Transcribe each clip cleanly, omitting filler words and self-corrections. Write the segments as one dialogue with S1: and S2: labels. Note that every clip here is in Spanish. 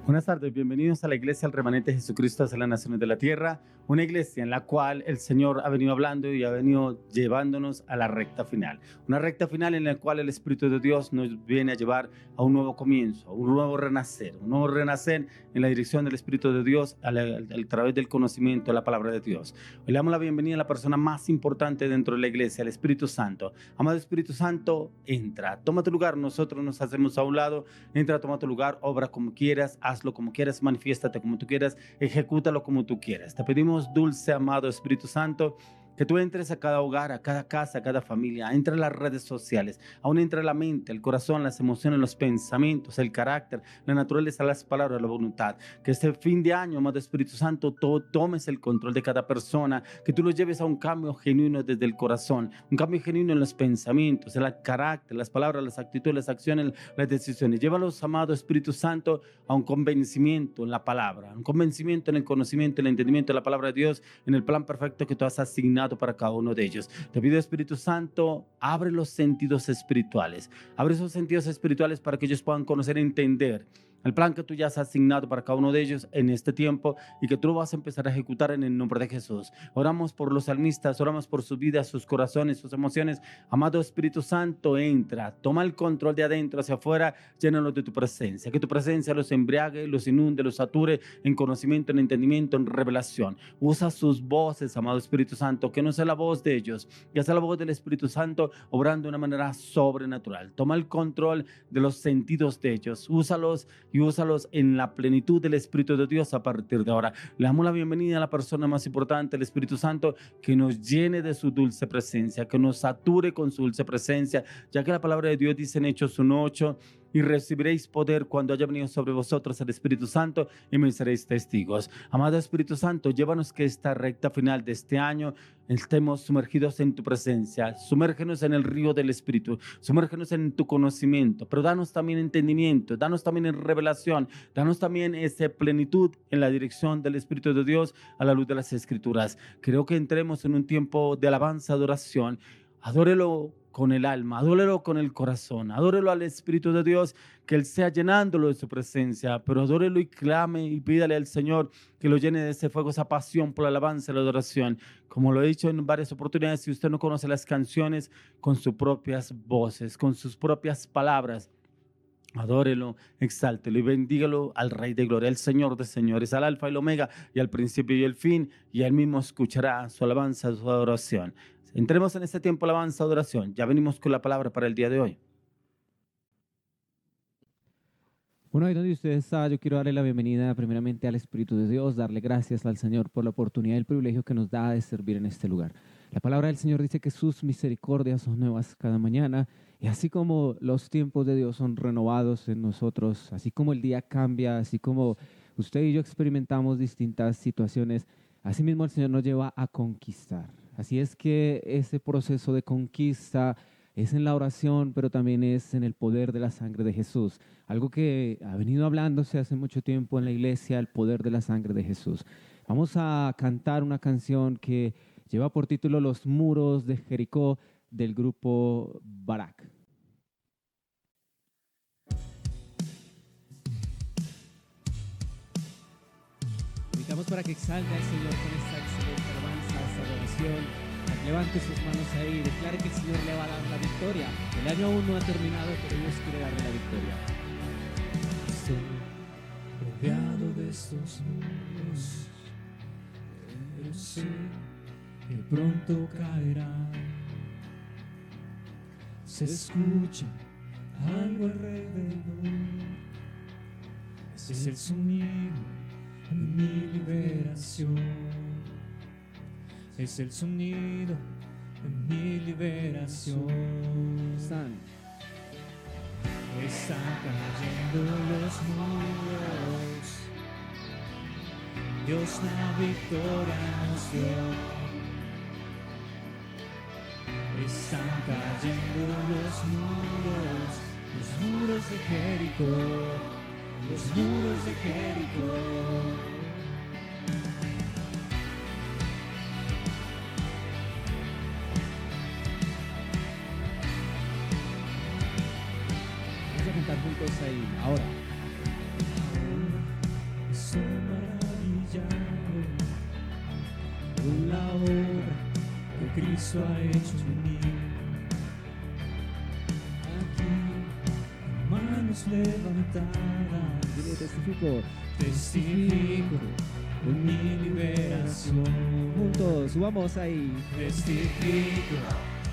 S1: Buenas tardes, bienvenidos a la Iglesia del Remanente de Jesucristo hacia las Naciones de la Tierra, una iglesia en la cual el Señor ha venido hablando y ha venido llevándonos a la recta final. Una recta final en la cual el Espíritu de Dios nos viene a llevar a un nuevo comienzo, a un nuevo renacer en la dirección del Espíritu de Dios a través del conocimiento de la palabra de Dios. Hoy le damos la bienvenida a la persona más importante dentro de la iglesia, el Espíritu Santo. Amado Espíritu Santo, entra, toma tu lugar, nosotros nos hacemos a un lado, entra, toma tu lugar, obra como quieras, hazlo como quieras, manifiéstate como tú quieras, ejecútalo como tú quieras. Te pedimos, dulce, amado Espíritu Santo, que tú entres a cada hogar, a cada casa, a cada familia, entra a las redes sociales, aún entra la mente, el corazón, las emociones, los pensamientos, el carácter, la naturaleza, las palabras, la voluntad. Que este fin de año, amado Espíritu Santo, tú tomes el control de cada persona, que tú los lleves a un cambio genuino desde el corazón, un cambio genuino en los pensamientos, en el carácter, las palabras, las actitudes, las acciones, las decisiones. Llévalos, amado Espíritu Santo, a un convencimiento en la palabra, un convencimiento en el conocimiento, el entendimiento de la palabra de Dios, en el plan perfecto que tú has asignado para cada uno de ellos. Te pido, Espíritu Santo, abre los sentidos espirituales, abre esos sentidos espirituales para que ellos puedan conocer y entender el plan que tú ya has asignado para cada uno de ellos en este tiempo y que tú lo vas a empezar a ejecutar en el nombre de Jesús. Oramos por los salmistas, oramos por sus vidas, sus corazones, sus emociones. Amado Espíritu Santo, entra, toma el control de adentro hacia afuera, llénalos de tu presencia, que tu presencia los embriague, los inunde, los sature en conocimiento, en entendimiento, en revelación. Usa sus voces, amado Espíritu Santo, que no sea la voz de ellos, que sea la voz del Espíritu Santo obrando de una manera sobrenatural. Toma el control de los sentidos de ellos, úsalos y úsalos en la plenitud del Espíritu de Dios a partir de ahora. Le damos la bienvenida a la persona más importante, el Espíritu Santo, que nos llene de su dulce presencia, que nos sature con su dulce presencia, ya que la palabra de Dios dice en Hechos 1:8, y recibiréis poder cuando haya venido sobre vosotros el Espíritu Santo y me seréis testigos. Amado Espíritu Santo, llévanos que esta recta final de este año estemos sumergidos en tu presencia, sumérgenos en el río del Espíritu, sumérgenos en tu conocimiento, pero danos también entendimiento, danos también en revelación, danos también esa plenitud en la dirección del Espíritu de Dios a la luz de las Escrituras. Creo que entremos en un tiempo de alabanza, adoración. Adórelo con el alma, adórelo con el corazón, adórelo al Espíritu de Dios, que Él sea llenándolo de su presencia, pero adórelo y clame y pídale al Señor que lo llene de ese fuego, esa pasión por la alabanza y la adoración. Como lo he dicho en varias oportunidades, si usted no conoce las canciones, con sus propias voces, con sus propias palabras, adórelo, exáltelo y bendígalo al Rey de Gloria, al Señor de señores, al Alfa y el Omega, y al principio y el fin, y Él mismo escuchará su alabanza, su adoración. Entremos en este tiempo de alabanza, adoración. Ya venimos con la palabra para el día de hoy.
S2: Bueno, ahí donde usted está, yo quiero darle la bienvenida primeramente al Espíritu de Dios, darle gracias al Señor por la oportunidad y el privilegio que nos da de servir en este lugar. La palabra del Señor dice que sus misericordias son nuevas cada mañana, y así como los tiempos de Dios son renovados en nosotros, así como el día cambia, así como usted y yo experimentamos distintas situaciones, así mismo el Señor nos lleva a conquistar. Así es que ese proceso de conquista es en la oración, pero también es en el poder de la sangre de Jesús. Algo que ha venido hablándose hace mucho tiempo en la iglesia, el poder de la sangre de Jesús. Vamos a cantar una canción que lleva por título Los muros de Jericó, del grupo Barak. Invitamos para que exalte al Señor con esta excelente alabanza, esta adoración. Levante sus manos ahí y declare que el Señor le va a dar la victoria. El año aún no ha terminado, pero Dios quiere darle la victoria.
S3: Estoy rodeado de estos muros, pero sé que pronto caerán. Se escucha algo alrededor, ese es el sonido de mi liberación. Es el sonido de mi liberación.
S2: Están
S3: cayendo los muros. Dios la victoria nos dio. Están cayendo los muros de Jericó, los muros de Jericó.
S2: juntos ahí, ahora.
S3: con la obra que Cristo ha hecho en mí. Aquí, manos levantadas,
S2: Dile, testifico.
S3: testifico de mi liberación.
S2: Juntos, subamos ahí.
S3: Testifico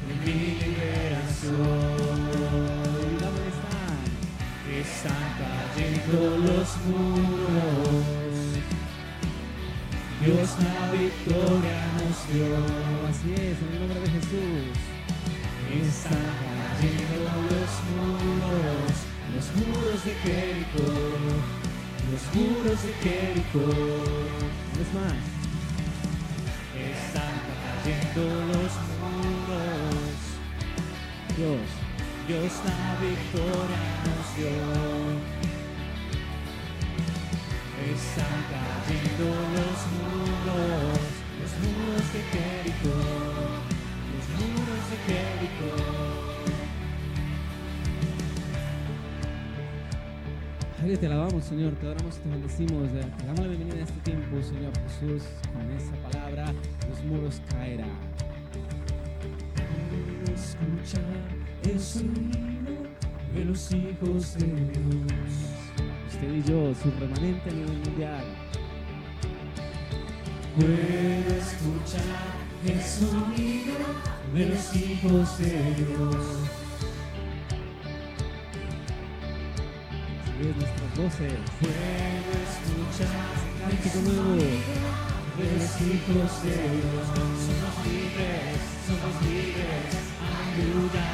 S3: de mi liberación.
S2: ¿Y dónde están?
S3: Están cayendo los muros. Dios la victoria nos dio.
S2: Así es, en el nombre de Jesús.
S3: Están cayendo los muros de Jericó, los muros de Jericó.
S2: Una vez más.
S3: Están cayendo los muros. Dios la victoria nos dio. Están cayendo los muros de Jericó, los muros de Jericó.
S2: Padre, te alabamos, Señor, te adoramos y te bendecimos. Te damos la bienvenida a este tiempo, Señor Jesús. Con esa palabra, los muros caerán.
S3: Quiero escuchar el sonido de los hijos de Dios.
S2: Usted y yo, su remanente a nivel mundial.
S3: Puedo escuchar el sonido de los hijos de Dios.
S2: Así es, nuestras voces.
S3: Puedo escuchar el
S2: Cántico nuevo.
S3: sonido de los hijos de Dios. Somos libres, aleluya.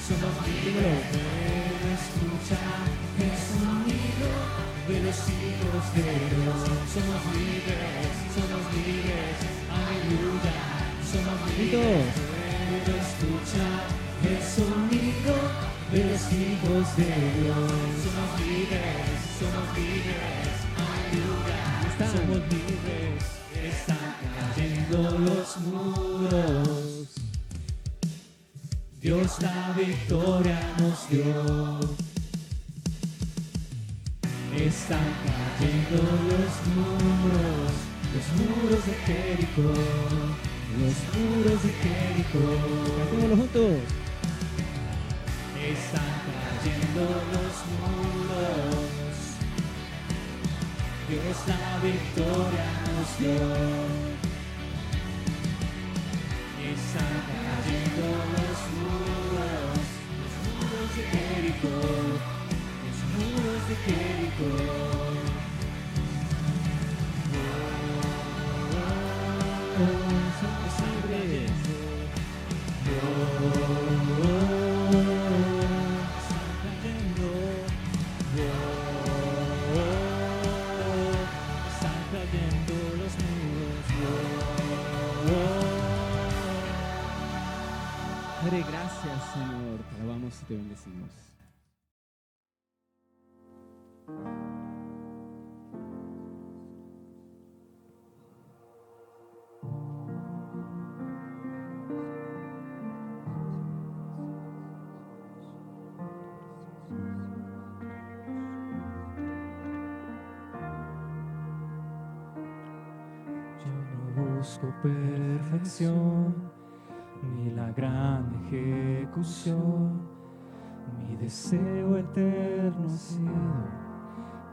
S3: Somos libres. Puedo escuchar el sonido de los hijos de Dios. Somos libres, aleluya. Somos libres. Puedo escuchar el sonido de los hijos de Dios. Somos libres, aleluya. Somos libres. Están cayendo los muros. Dios la victoria nos dio. Están cayendo los muros de Jericó, los muros de Jericó.
S2: Cantémoslo juntos.
S3: Están cayendo los muros. Dios la victoria nos dio. Están cayendo los muros de Jericó, los muros de Jericó.
S2: Somos libres.
S3: Están cayendo los muros.
S2: Padre, gracias, Señor. Te alabamos y te bendecimos.
S3: Yo no busco perfección, ni la gran ejecución. Mi deseo eterno ha sido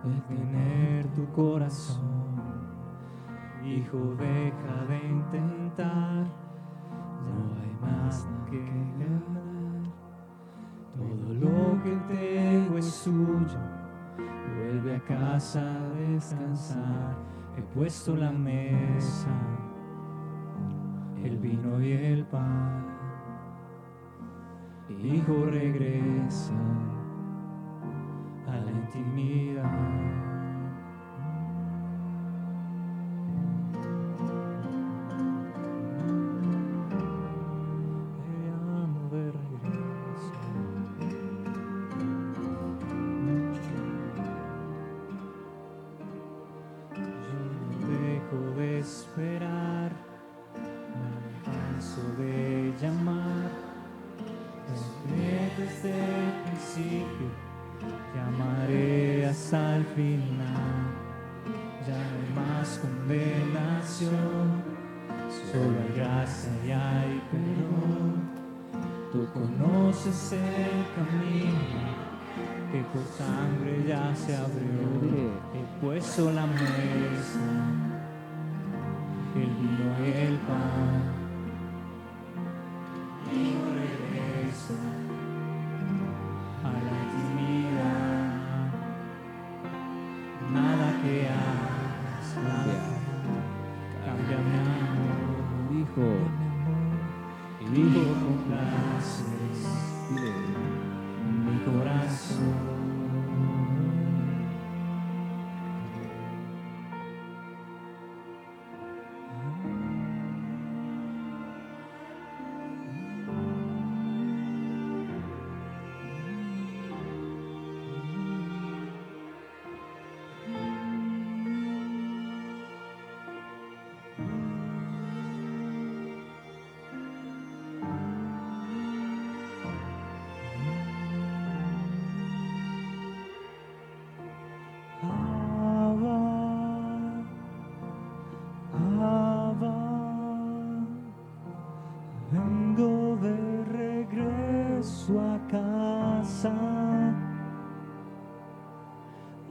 S3: el tener tu corazón. Hijo, deja de intentar, no hay más nada que ganar. Todo lo que tengo es suyo, vuelve a casa a descansar. He puesto la mesa, el vino y el pan. Hijo, regresa a la intimidad. Te amo de regreso. Yo no dejo de esperar, no me canso de llamar. Desde el principio, llamaré hasta el final. Ya no hay más condenación, Solo hay gracia y hay perdón. Tú conoces el camino que por sangre ya se abrió. He puesto la mesa, el vino y el pan. Y no regresa a la intimidad. Nada que hagas, nada cambia mi amor. Hijo, complaces mi corazón. Vengo de regreso a casa.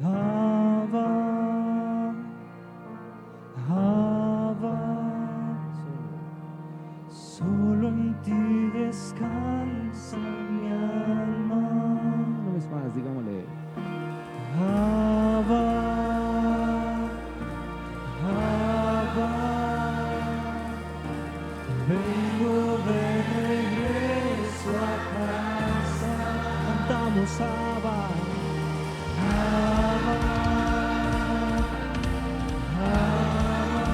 S3: Abba, Abba, solo en ti descansa mi alma.
S2: Una vez más, digámosle.
S3: Abba, Abba, vengo de regreso a casa. Cantamos Abba, Abba, Abba,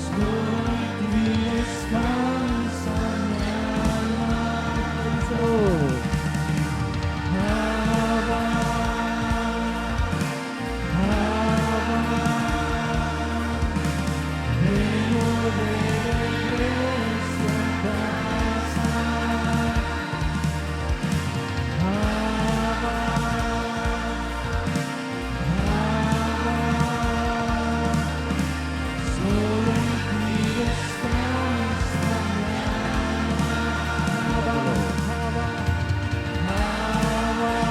S3: solo en ti descansa mi alma. Abba, Abba, vengo de regreso a casa. Abba, Abba, solo en ti descansa mi alma. Abba, Abba,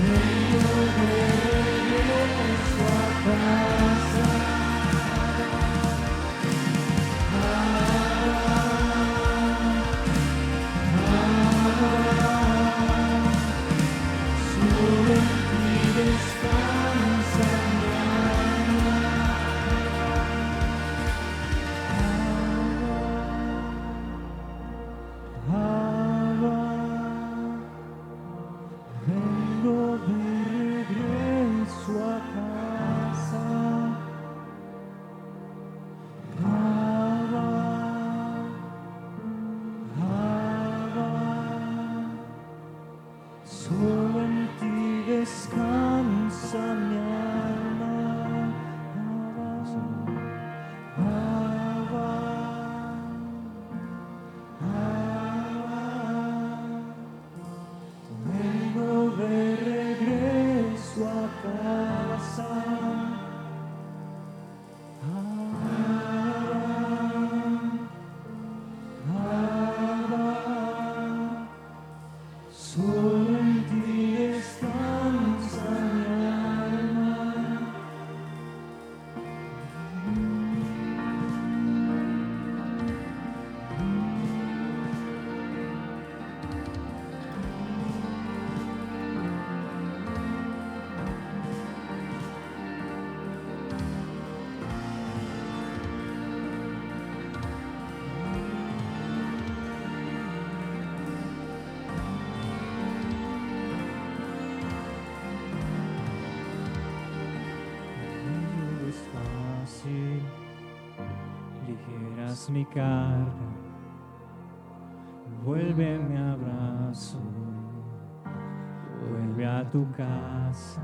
S3: vengo de regreso a casa. Solo en ti descansa mi alma. Abba, vengo de regreso a casa. Abba, Abba, solo en ti descansa mi alma. Abba, Abba, vengo de regreso a casa. Solo en ti descansa mi alma. No es fácil, ligeras mi carga, vuelve mi abrazo, vuelve a tu casa.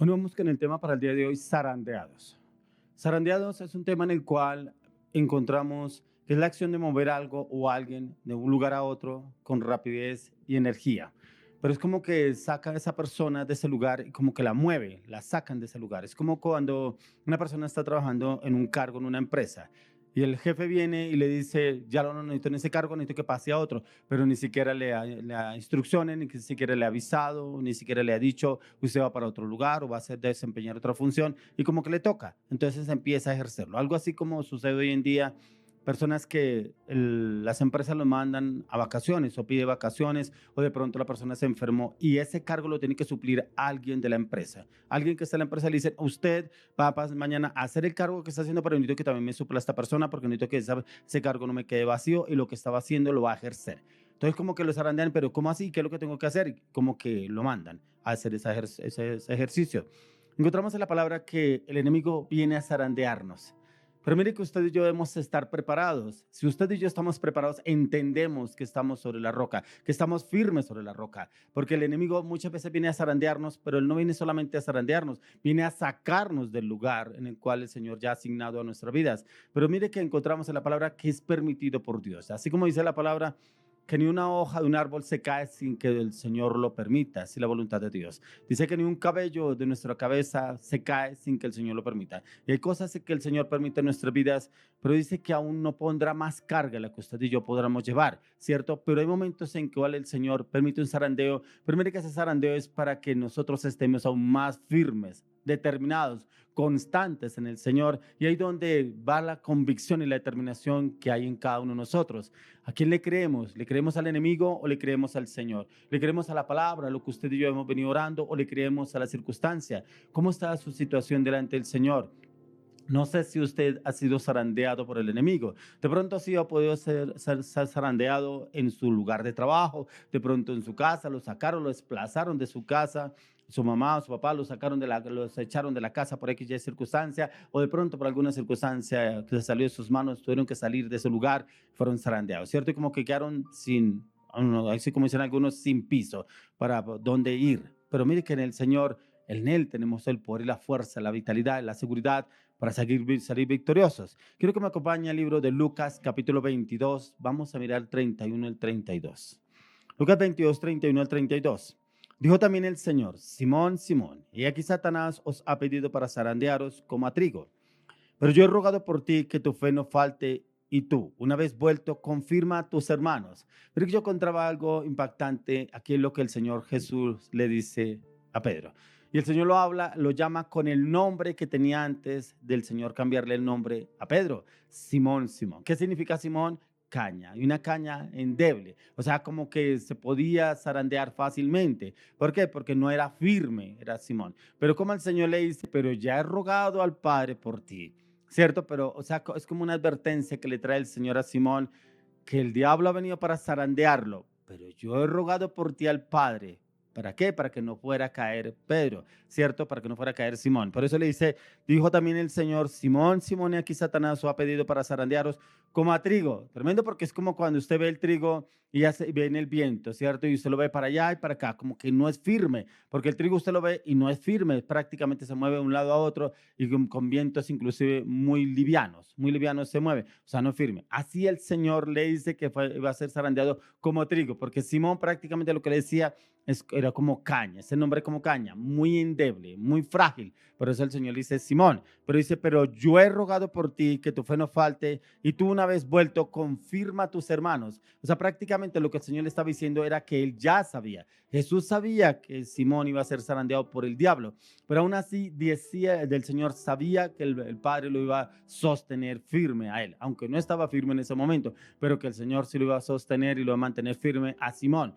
S1: Continuamos con el tema para el día de hoy, zarandeados. Zarandeados es un tema en el cual encontramos que es la acción de mover algo o alguien de un lugar a otro con rapidez y energía. Pero es como que saca a esa persona de ese lugar y como que la mueve, la sacan de ese lugar. Es como cuando una persona está trabajando en un cargo en una empresa y el jefe viene y le dice, ya no necesito en ese cargo, necesito que pase a otro, pero ni siquiera le da instrucciones, ni siquiera le ha avisado, ni siquiera le ha dicho, usted va para otro lugar o va a desempeñar otra función, y como que le toca, entonces empieza a ejercerlo. Algo así como sucede hoy en día, personas que las empresas lo mandan a vacaciones o pide vacaciones, o de pronto la persona se enfermó y ese cargo lo tiene que suplir alguien de la empresa. Alguien que está en la empresa le dice, usted va a pasar mañana a hacer el cargo que está haciendo, pero necesito que también me supla esta persona porque necesito que ese cargo no me quede vacío y lo que estaba haciendo lo va a ejercer. Entonces como que los zarandean, pero ¿cómo así? ¿Qué es lo que tengo que hacer? Como que lo mandan a hacer ese ejercicio. Encontramos en la palabra que el enemigo viene a zarandearnos. Pero mire que usted y yo debemos estar preparados. Si usted y yo estamos preparados, entendemos que estamos sobre la roca, que estamos firmes sobre la roca. Porque el enemigo muchas veces viene a zarandearnos, pero él no viene solamente a zarandearnos, viene a sacarnos del lugar en el cual el Señor ya ha asignado a nuestras vidas. Pero mire que encontramos en la palabra que es permitido por Dios. Así como dice la palabra, que ni una hoja de un árbol se cae sin que el Señor lo permita, así la voluntad de Dios. Dice que ni un cabello de nuestra cabeza se cae sin que el Señor lo permita. Y hay cosas que el Señor permite en nuestras vidas, pero dice que aún no pondrá más carga la que usted y yo podamos llevar, ¿cierto? Pero hay momentos en que el Señor permite un zarandeo, pero mire que ese zarandeo es para que nosotros estemos aún más firmes, determinados, constantes en el Señor, y ahí donde va la convicción y la determinación que hay en cada uno de nosotros. ¿A quién le creemos? ¿Le creemos al enemigo o le creemos al Señor? ¿Le creemos a la palabra, a lo que usted y yo hemos venido orando, o le creemos a la circunstancia? ¿Cómo está su situación delante del Señor? No sé si usted ha sido zarandeado por el enemigo. De pronto sí ha podido ser zarandeado en su lugar de trabajo, de pronto en su casa, lo sacaron, lo desplazaron de su casa, su mamá o su papá lo sacaron los echaron de la casa por X y circunstancia, o de pronto por alguna circunstancia que salió de sus manos, tuvieron que salir de ese lugar, fueron zarandeados, ¿cierto? Y como que quedaron sin, así como dicen algunos, sin piso para dónde ir. Pero mire que en el Señor, en Él tenemos el poder y la fuerza, la vitalidad, la seguridad para salir victoriosos. Quiero que me acompañe al libro de Lucas, capítulo 22. Vamos a mirar 31 al 32. Lucas 22, 31 al 32. Dijo también el Señor, Simón, Simón, y aquí Satanás os ha pedido para zarandearos como a trigo. Pero yo he rogado por ti que tu fe no falte, y tú, una vez vuelto, confirma a tus hermanos. Pero yo encontraba algo impactante aquí en lo que el Señor Jesús le dice a Pedro. Y el Señor lo llama con el nombre que tenía antes del Señor cambiarle el nombre a Pedro, Simón, Simón. ¿Qué significa Simón? Caña, y una caña endeble, o sea, como que se podía zarandear fácilmente. ¿Por qué? Porque no era firme, era Simón. Pero como el Señor le dice, pero ya he rogado al Padre por ti, ¿cierto? Pero, o sea, es como una advertencia que le trae el Señor a Simón, que el diablo ha venido para zarandearlo, pero yo he rogado por ti al Padre. ¿Para qué? Para que no fuera a caer Pedro, ¿cierto? Para que no fuera a caer Simón. Por eso le dice, dijo también el Señor, Simón, Simón, y aquí Satanás os ha pedido para zarandearos como a trigo. Tremendo, porque es como cuando usted ve el trigo y ya viene el viento, ¿cierto? Y usted lo ve para allá y para acá, como que no es firme, porque el trigo usted lo ve y no es firme, prácticamente se mueve de un lado a otro y con vientos inclusive muy livianos se mueve, o sea, no es firme. Así el Señor le dice que iba a ser zarandeado como trigo, porque Simón prácticamente lo que le decía era como caña, ese nombre como caña, muy endeble, muy frágil. Por eso el Señor dice Simón, pero dice, pero yo he rogado por ti que tu fe no falte, y tú una vez vuelto confirma a tus hermanos. O sea, prácticamente lo que el Señor le estaba diciendo era que él ya sabía. Jesús sabía que Simón iba a ser zarandeado por el diablo, pero aún así decía del Señor, sabía que el Padre lo iba a sostener firme a él, aunque no estaba firme en ese momento, pero que el Señor sí lo iba a sostener y lo iba a mantener firme a Simón.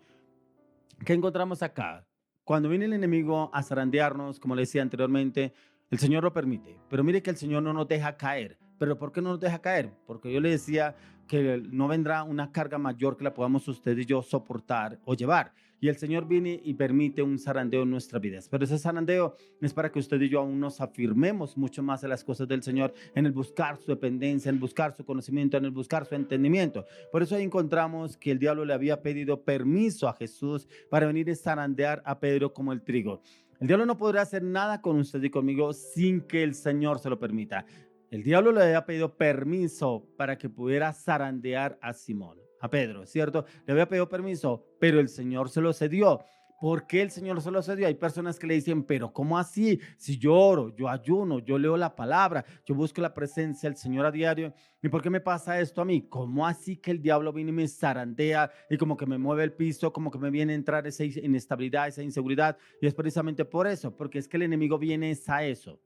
S1: ¿Qué encontramos acá? Cuando viene el enemigo a zarandearnos, como le decía anteriormente, el Señor lo permite. Pero mire que el Señor no nos deja caer. ¿Pero por qué no nos deja caer? Porque yo le decía que no vendrá una carga mayor que la podamos usted y yo soportar o llevar. Y el Señor viene y permite un zarandeo en nuestras vidas. Pero ese zarandeo es para que usted y yo aún nos afirmemos mucho más en las cosas del Señor, en el buscar su dependencia, en el buscar su conocimiento, en el buscar su entendimiento. Por eso ahí encontramos que el diablo le había pedido permiso a Jesús para venir a zarandear a Pedro como el trigo. El diablo no podrá hacer nada con usted y conmigo sin que el Señor se lo permita. El diablo le había pedido permiso para que pudiera zarandear a Simón, a Pedro, ¿cierto? Le había pedido permiso, pero el Señor se lo cedió. ¿Por qué el Señor se lo cedió? Hay personas que le dicen, pero ¿cómo así? Si yo oro, yo ayuno, yo leo la palabra, yo busco la presencia del Señor a diario, ¿y por qué me pasa esto a mí? ¿Cómo así que el diablo viene y me zarandea y como que me mueve el piso, como que me viene a entrar esa inestabilidad, esa inseguridad? Y es precisamente por eso, porque es que el enemigo viene a eso.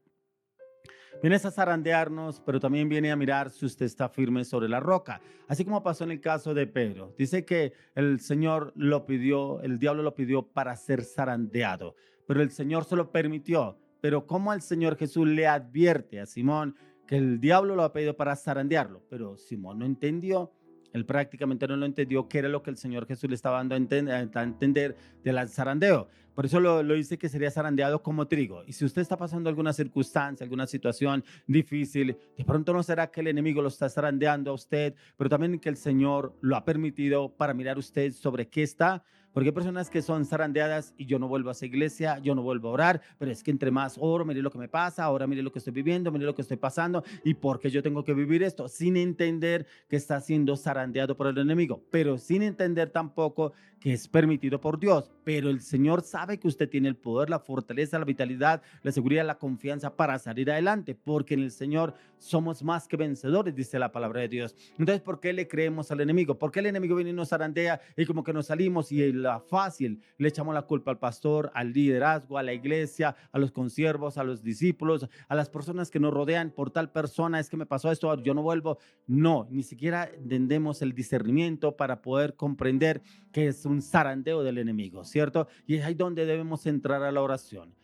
S1: Viene a zarandearnos, pero también viene a mirar si usted está firme sobre la roca. Así como pasó en el caso de Pedro. Dice que el Señor lo pidió, el diablo lo pidió para ser zarandeado, pero el Señor se lo permitió. Pero como el Señor Jesús le advierte a Simón que el diablo lo ha pedido para zarandearlo, pero Simón no entendió. Él prácticamente no lo entendió qué era lo que el Señor Jesús le estaba dando a entender del zarandeo. Por eso lo dice que sería zarandeado como trigo. Y si usted está pasando alguna circunstancia, alguna situación difícil, de pronto no será que el enemigo lo está zarandeando a usted, pero también que el Señor lo ha permitido para mirar usted sobre qué está. Porque hay personas que son zarandeadas y yo no vuelvo a esa iglesia, yo no vuelvo a orar, pero es que entre más oro, mire lo que me pasa, ahora mire lo que estoy viviendo, mire lo que estoy pasando y por qué yo tengo que vivir esto, sin entender que está siendo zarandeado por el enemigo, pero sin entender tampoco que es permitido por Dios. Pero el Señor sabe que usted tiene el poder, la fortaleza, la vitalidad, la seguridad, la confianza para salir adelante, porque en el Señor somos más que vencedores, dice la palabra de Dios. Entonces, ¿por qué le creemos al enemigo? ¿Por qué el enemigo viene y nos zarandea y como que nos salimos y la fácil le echamos la culpa al pastor, al liderazgo, a la iglesia, a los consiervos, a los discípulos, a las personas que nos rodean? Por tal persona es que me pasó esto, yo no vuelvo. No, ni siquiera entendemos el discernimiento para poder comprender que es un zarandeo del enemigo, ¿cierto? Y es ahí donde debemos entrar a la oración.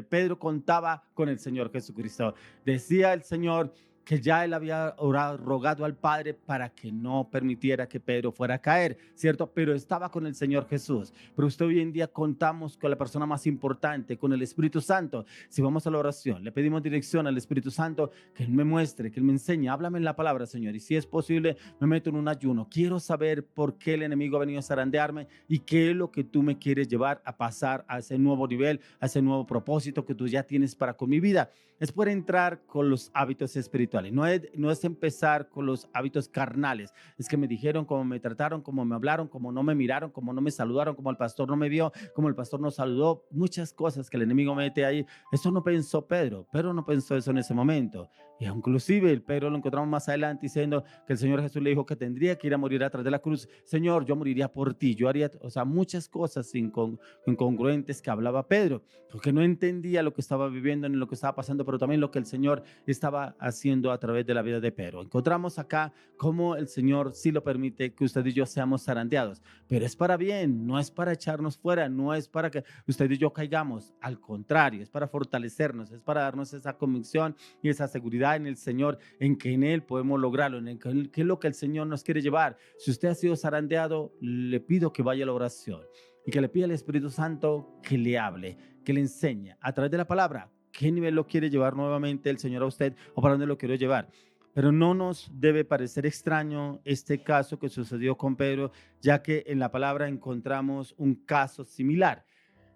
S1: Pedro contaba con el Señor Jesucristo. Decía el Señor que ya él había orado, rogado al Padre para que no permitiera que Pedro fuera a caer, ¿cierto? Pero estaba con el Señor Jesús. Pero usted hoy en día contamos con la persona más importante, con el Espíritu Santo. Si vamos a la oración, le pedimos dirección al Espíritu Santo, que Él me muestre, que Él me enseñe, háblame en la palabra, Señor. Y si es posible, me meto en un ayuno. Quiero saber por qué el enemigo ha venido a zarandearme y qué es lo que tú me quieres llevar a pasar a ese nuevo nivel, a ese nuevo propósito que tú ya tienes para con mi vida. Es por entrar con los hábitos espirituales. No es empezar con los hábitos carnales. Es que me dijeron, cómo me trataron, cómo me hablaron, cómo no me miraron, cómo no me saludaron, cómo el pastor no me vio, cómo el pastor no saludó. Muchas cosas que el enemigo mete ahí. Eso no pensó Pedro. Pedro no pensó eso en ese momento. Y inclusive el Pedro lo encontramos más adelante diciendo que el Señor Jesús le dijo que tendría que ir a morir atrás de la cruz. Señor, yo moriría por ti. Yo haría, o sea, muchas cosas incongruentes que hablaba Pedro, porque no entendía lo que estaba viviendo ni lo que estaba pasando, pero también lo que el Señor estaba haciendo a través de la vida de Pedro. Encontramos acá cómo el Señor sí lo permite que usted y yo seamos zarandeados, pero es para bien, no es para echarnos fuera, no es para que usted y yo caigamos. Al contrario, es para fortalecernos, es para darnos esa convicción y esa seguridad en el Señor, en que en Él podemos lograrlo, en que es lo que el Señor nos quiere llevar. Si usted ha sido zarandeado, le pido que vaya a la oración y que le pida al Espíritu Santo que le hable, que le enseñe a través de la palabra qué nivel lo quiere llevar nuevamente el Señor a usted o para dónde lo quiere llevar. Pero no nos debe parecer extraño este caso que sucedió con Pedro, ya que en la palabra encontramos un caso similar.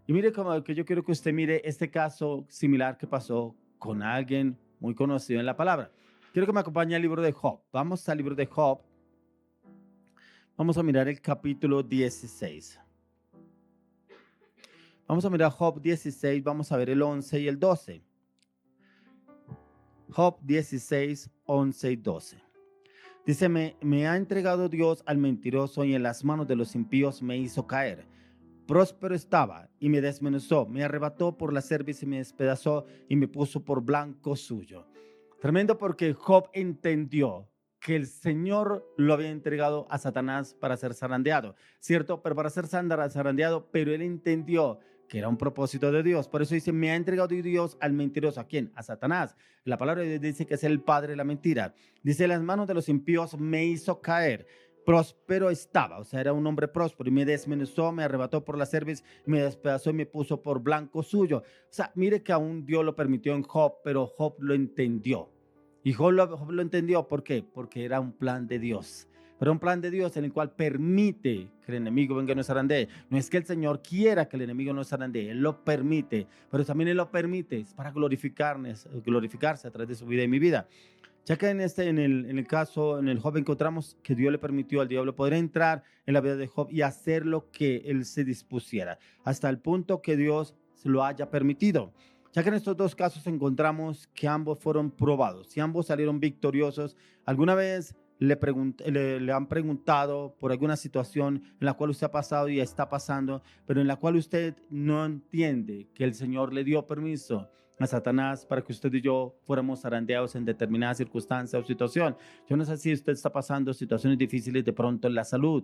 S1: Y mire como que yo quiero que usted mire este caso similar que pasó con alguien muy conocido en la palabra. Quiero que me acompañe al libro de Job. Vamos al libro de Job. Vamos a mirar el capítulo 16. Vamos a mirar Job 16, vamos a ver el 11 y el 12. Job 16, 11 y 12. Dice, me ha entregado Dios al mentiroso y en las manos de los impíos me hizo caer. Próspero estaba y me desmenuzó, me arrebató por la cerviz y me despedazó y me puso por blanco suyo. Tremendo, porque Job entendió que el Señor lo había entregado a Satanás para ser zarandeado, ¿cierto? Pero para ser zarandeado, pero él entendió que era un propósito de Dios. Por eso dice, me ha entregado Dios al mentiroso. ¿A quién? A Satanás. La palabra de Dios dice que es el padre de la mentira. Dice, en las manos de los impíos me hizo caer. Próspero estaba, o sea, era un hombre próspero, y me desmenuzó, me arrebató por la cerviz, me despedazó y me puso por blanco suyo. O sea, mire que aún Dios lo permitió en Job, pero Job lo entendió. Y Job lo entendió, ¿por qué? Porque era un plan de Dios. pero un plan de Dios en el cual permite que el enemigo venga y nos zarandee. No es que el Señor quiera que el enemigo nos zarandee, Él lo permite, pero también Él lo permite para glorificarse a través de su vida y mi vida. Ya que en el caso, en el Job encontramos que Dios le permitió al diablo poder entrar en la vida de Job y hacer lo que él se dispusiera, hasta el punto que Dios se lo haya permitido. Ya que en estos dos casos encontramos que ambos fueron probados y ambos salieron victoriosos. ¿Alguna vez le han preguntado por alguna situación en la cual usted ha pasado y está pasando, pero en la cual usted no entiende que el Señor le dio permiso a Satanás para que usted y yo fuéramos zarandeados en determinada circunstancia o situación? Yo no sé si usted está pasando situaciones difíciles de pronto en la salud,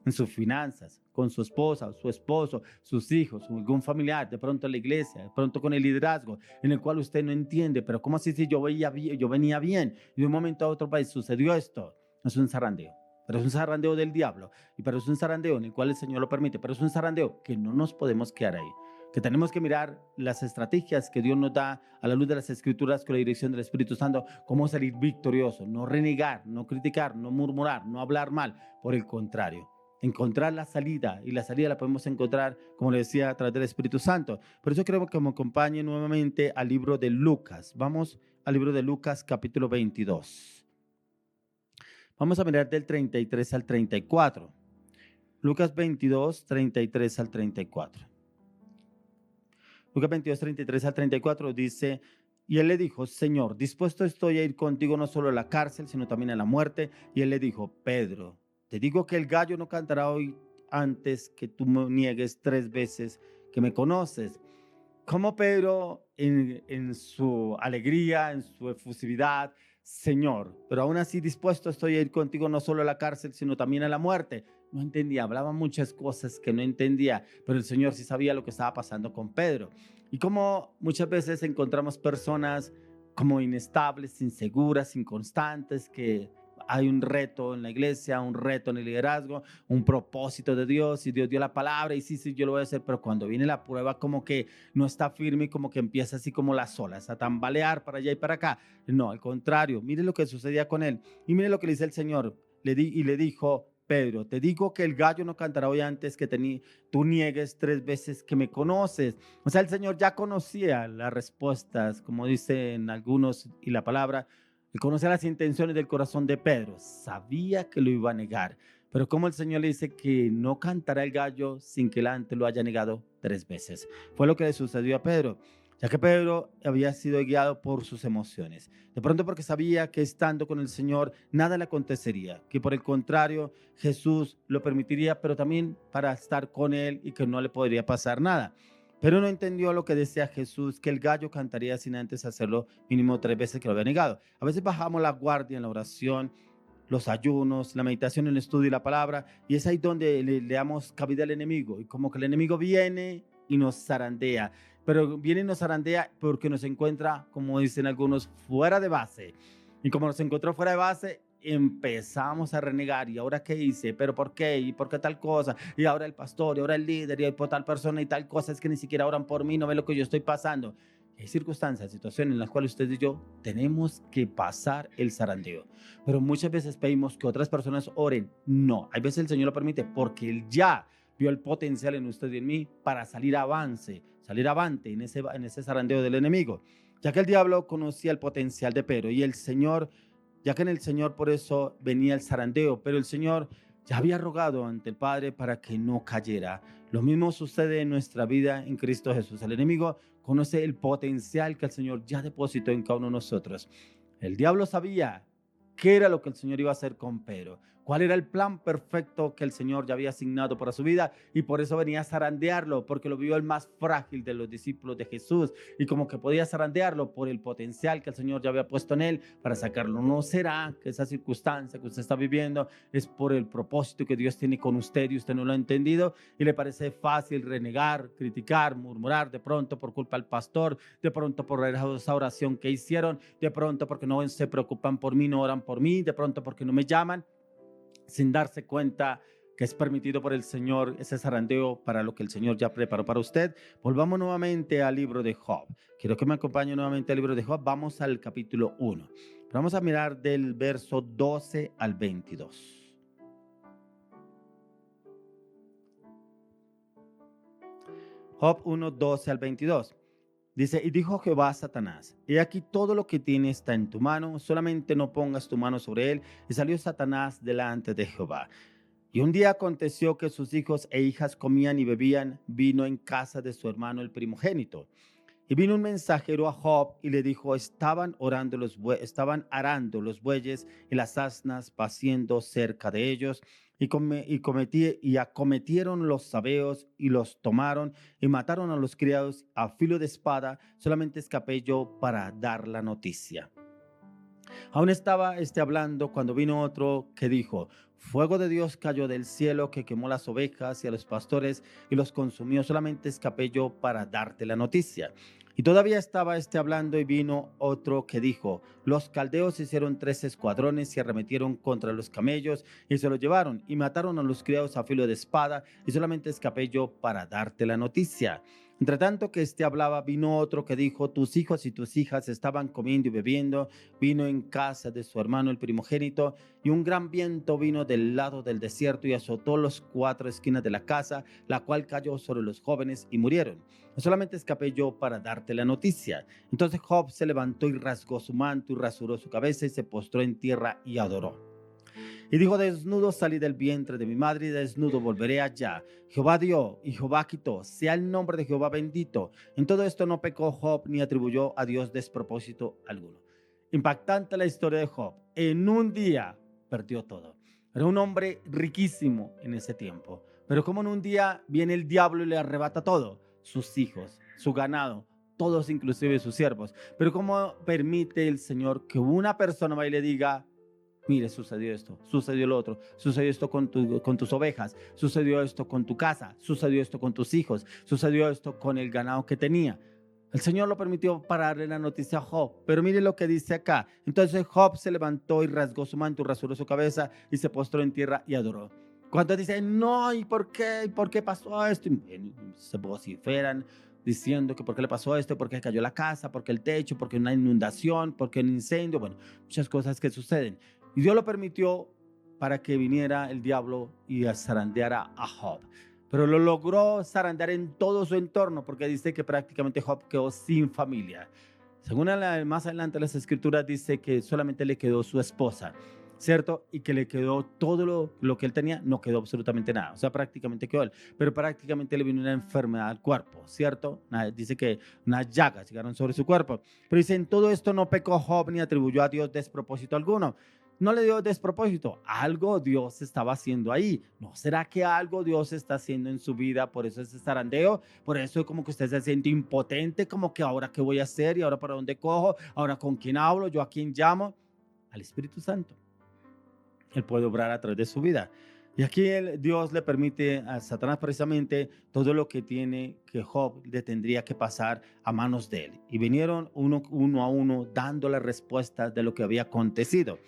S1: en sus finanzas, con su esposa, su esposo, sus hijos, algún familiar, de pronto en la iglesia, de pronto con el liderazgo, en el cual usted no entiende, pero ¿cómo así si yo venía bien y de un momento a otro país sucedió esto? Es un zarandeo. Pero es un zarandeo del diablo, pero es un zarandeo en el cual el Señor lo permite, pero es un zarandeo que no nos podemos quedar ahí, que tenemos que mirar las estrategias que Dios nos da a la luz de las Escrituras con la dirección del Espíritu Santo, cómo salir victorioso, no renegar, no criticar, no murmurar, no hablar mal, por el contrario, encontrar la salida, y la salida la podemos encontrar, como le decía, a través del Espíritu Santo. Por eso creo que me acompañe nuevamente al libro de Lucas. Vamos al libro de Lucas capítulo 22. Vamos a mirar del 33 al 34. Lucas 22, 33 al 34. Lucas 22, 33 al 34 dice: y él le dijo: Señor, dispuesto estoy a ir contigo no solo a la cárcel, sino también a la muerte. Y él le dijo: Pedro, te digo que el gallo no cantará hoy antes que tú me niegues 3 veces que me conoces. Como Pedro en su alegría, en su efusividad: Señor, pero aún así dispuesto estoy a ir contigo no solo a la cárcel, sino también a la muerte. No entendía, hablaba muchas cosas que no entendía, pero el Señor sí sabía lo que estaba pasando con Pedro. Y como muchas veces encontramos personas como inestables, inseguras, inconstantes, que hay un reto en la iglesia, un reto en el liderazgo, un propósito de Dios, y Dios dio la palabra y sí, yo lo voy a hacer, pero cuando viene la prueba como que no está firme y como que empieza así como las olas a tambalear para allá y para acá. No, al contrario, mire lo que sucedía con él y mire lo que le dice el Señor. Le dijo: Pedro, te digo que el gallo no cantará hoy antes que tú niegues 3 veces que me conoces. O sea, el Señor ya conocía las respuestas, como dicen algunos, y la palabra. Él conocía las intenciones del corazón de Pedro, sabía que lo iba a negar, pero como el Señor le dice que no cantará el gallo sin que él antes lo haya negado 3 veces. Fue lo que le sucedió a Pedro, ya que Pedro había sido guiado por sus emociones. De pronto porque sabía que estando con el Señor nada le acontecería, que por el contrario Jesús lo permitiría, pero también para estar con él y que no le podría pasar nada. Pero no entendió lo que decía Jesús, que el gallo cantaría sin antes hacerlo mínimo 3 veces que lo había negado. A veces bajamos la guardia en la oración, los ayunos, la meditación, el estudio y la palabra, y es ahí donde le damos cabida al enemigo, y como que el enemigo viene y nos zarandea, pero viene y nos zarandea porque nos encuentra, como dicen algunos, fuera de base, y como nos encontró fuera de base, empezamos a renegar. ¿Y ahora qué hice? ¿Pero por qué? ¿Y por qué tal cosa? Y ahora el pastor, y ahora el líder, y por tal persona y tal cosa, es que ni siquiera oran por mí, no ve lo que yo estoy pasando. Hay circunstancias, situaciones en las cuales usted y yo tenemos que pasar el zarandeo, pero muchas veces pedimos que otras personas oren. No, hay veces el Señor lo permite porque Él ya vio el potencial en usted y en mí para salir avante en ese zarandeo del enemigo, ya que el diablo conocía el potencial de Pedro y el Señor, ya que en el Señor por eso venía el zarandeo, pero el Señor ya había rogado ante el Padre para que no cayera. Lo mismo sucede en nuestra vida en Cristo Jesús. El enemigo conoce el potencial que el Señor ya depositó en cada uno de nosotros. El diablo sabía qué era lo que el Señor iba a hacer con Pedro, cuál era el plan perfecto que el Señor ya había asignado para su vida, y por eso venía a zarandearlo, porque lo vio el más frágil de los discípulos de Jesús, y como que podía zarandearlo por el potencial que el Señor ya había puesto en él para sacarlo. ¿No será que esa circunstancia que usted está viviendo es por el propósito que Dios tiene con usted y usted no lo ha entendido y le parece fácil renegar, criticar, murmurar, de pronto por culpa del pastor, de pronto por esa oración que hicieron, de pronto porque no se preocupan por mí, no oran por mí, de pronto porque no me llaman, sin darse cuenta que es permitido por el Señor ese zarandeo para lo que el Señor ya preparó para usted? Volvamos nuevamente al libro de Job. Quiero que me acompañe nuevamente al libro de Job. Vamos al capítulo 1. Vamos a mirar del verso 12 al 22. Job 1, 12 al 22. Dice, y dijo Jehová a Satanás, he aquí todo lo que tiene está en tu mano, solamente no pongas tu mano sobre él. Y salió Satanás delante de Jehová. Y un día aconteció que sus hijos e hijas comían y bebían vino en casa de su hermano el primogénito. Y vino un mensajero a Job y le dijo, estaban arando los bueyes y las asnas paciendo cerca de ellos, y acometieron los sabeos y los tomaron y mataron a los criados a filo de espada. Solamente escapé yo para dar la noticia. Aún estaba hablando cuando vino otro que dijo, fuego de Dios cayó del cielo que quemó las ovejas y a los pastores y los consumió. Solamente escapé yo para darte la noticia. Y todavía estaba hablando y vino otro que dijo, los caldeos hicieron 3 escuadrones y arremetieron contra los camellos y se los llevaron y mataron a los criados a filo de espada. Y solamente escapé yo para darte la noticia. Entre tanto que hablaba, vino otro que dijo, tus hijos y tus hijas estaban comiendo y bebiendo vino en casa de su hermano el primogénito, y un gran viento vino del lado del desierto y azotó las 4 esquinas de la casa, la cual cayó sobre los jóvenes y murieron. No solamente escapé yo para darte la noticia. Entonces Job se levantó y rasgó su manto y rasuró su cabeza y se postró en tierra y adoró. Y dijo, desnudo salí del vientre de mi madre y desnudo volveré allá. Jehová dio y Jehová quitó, sea el nombre de Jehová bendito. En todo esto no pecó Job ni atribuyó a Dios despropósito alguno. Impactante la historia de Job. En un día perdió todo. Era un hombre riquísimo en ese tiempo. Pero como en un día viene el diablo y le arrebata todo, sus hijos, su ganado, todos inclusive sus siervos. Pero cómo permite el Señor que una persona vaya y le diga, mire, sucedió esto, sucedió lo otro, sucedió esto con tus ovejas, sucedió esto con tu casa, sucedió esto con tus hijos, sucedió esto con el ganado que tenía. El Señor lo permitió para darle la noticia a Job, pero mire lo que dice acá. Entonces Job se levantó y rasgó su manto, rasuró su cabeza y se postró en tierra y adoró. Cuando dicen, no, ¿y por qué? ¿Por qué pasó esto? Y se vociferan diciendo que por qué le pasó esto, por qué cayó la casa, por qué el techo, por qué una inundación, por qué un incendio, bueno, muchas cosas que suceden. Y Dios lo permitió para que viniera el diablo y zarandeara a Job. Pero lo logró zarandear en todo su entorno, porque dice que prácticamente Job quedó sin familia. Según más adelante las escrituras dice que solamente le quedó su esposa, ¿cierto? Y que le quedó todo lo que él tenía, no quedó absolutamente nada. O sea, prácticamente quedó él. Pero prácticamente le vino una enfermedad al cuerpo, ¿cierto? Dice que unas llagas llegaron sobre su cuerpo. Pero dice, en todo esto no pecó Job ni atribuyó a Dios despropósito alguno. No le dio despropósito, algo Dios estaba haciendo ahí. ¿No será que algo Dios está haciendo en su vida? Por eso ese zarandeo, por eso como que usted se siente impotente, como que ahora qué voy a hacer y ahora para dónde cojo, ahora con quién hablo, yo a quién llamo. Al Espíritu Santo. Él puede obrar a través de su vida. Y aquí Dios le permite a Satanás precisamente todo lo que tiene que Job le tendría que pasar a manos de él. Y vinieron uno a uno dando las respuestas de lo que había acontecido.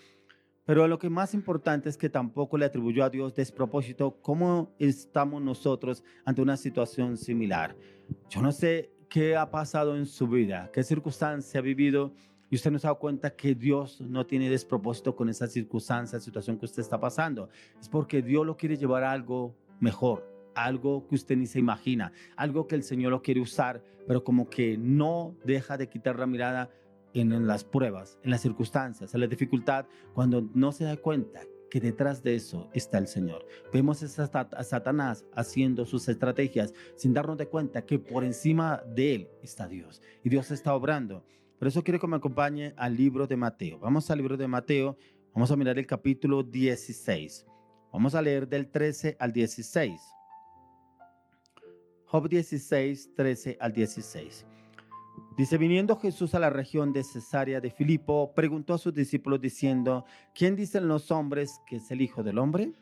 S1: Pero lo que más importante es que tampoco le atribuyó a Dios despropósito. ¿Cómo estamos nosotros ante una situación similar? Yo no sé qué ha pasado en su vida, qué circunstancia ha vivido y usted no se da cuenta que Dios no tiene despropósito con esa circunstancia, situación que usted está pasando. Es porque Dios lo quiere llevar a algo mejor, algo que usted ni se imagina, algo que el Señor lo quiere usar, pero como que no deja de quitar la mirada en las pruebas, en las circunstancias, en la dificultad, cuando no se da cuenta que detrás de eso está el Señor. Vemos a Satanás haciendo sus estrategias sin darnos de cuenta que por encima de él está Dios y Dios está obrando. Por eso quiero que me acompañe al libro de Mateo. Vamos al libro de Mateo, vamos a mirar el capítulo 16. Vamos a leer del 13 al 16. Job 16, 13 al 16. Dice, viniendo Jesús a la región de Cesarea de Filipo, preguntó a sus discípulos diciendo, ¿quién dicen los hombres que es el Hijo del Hombre?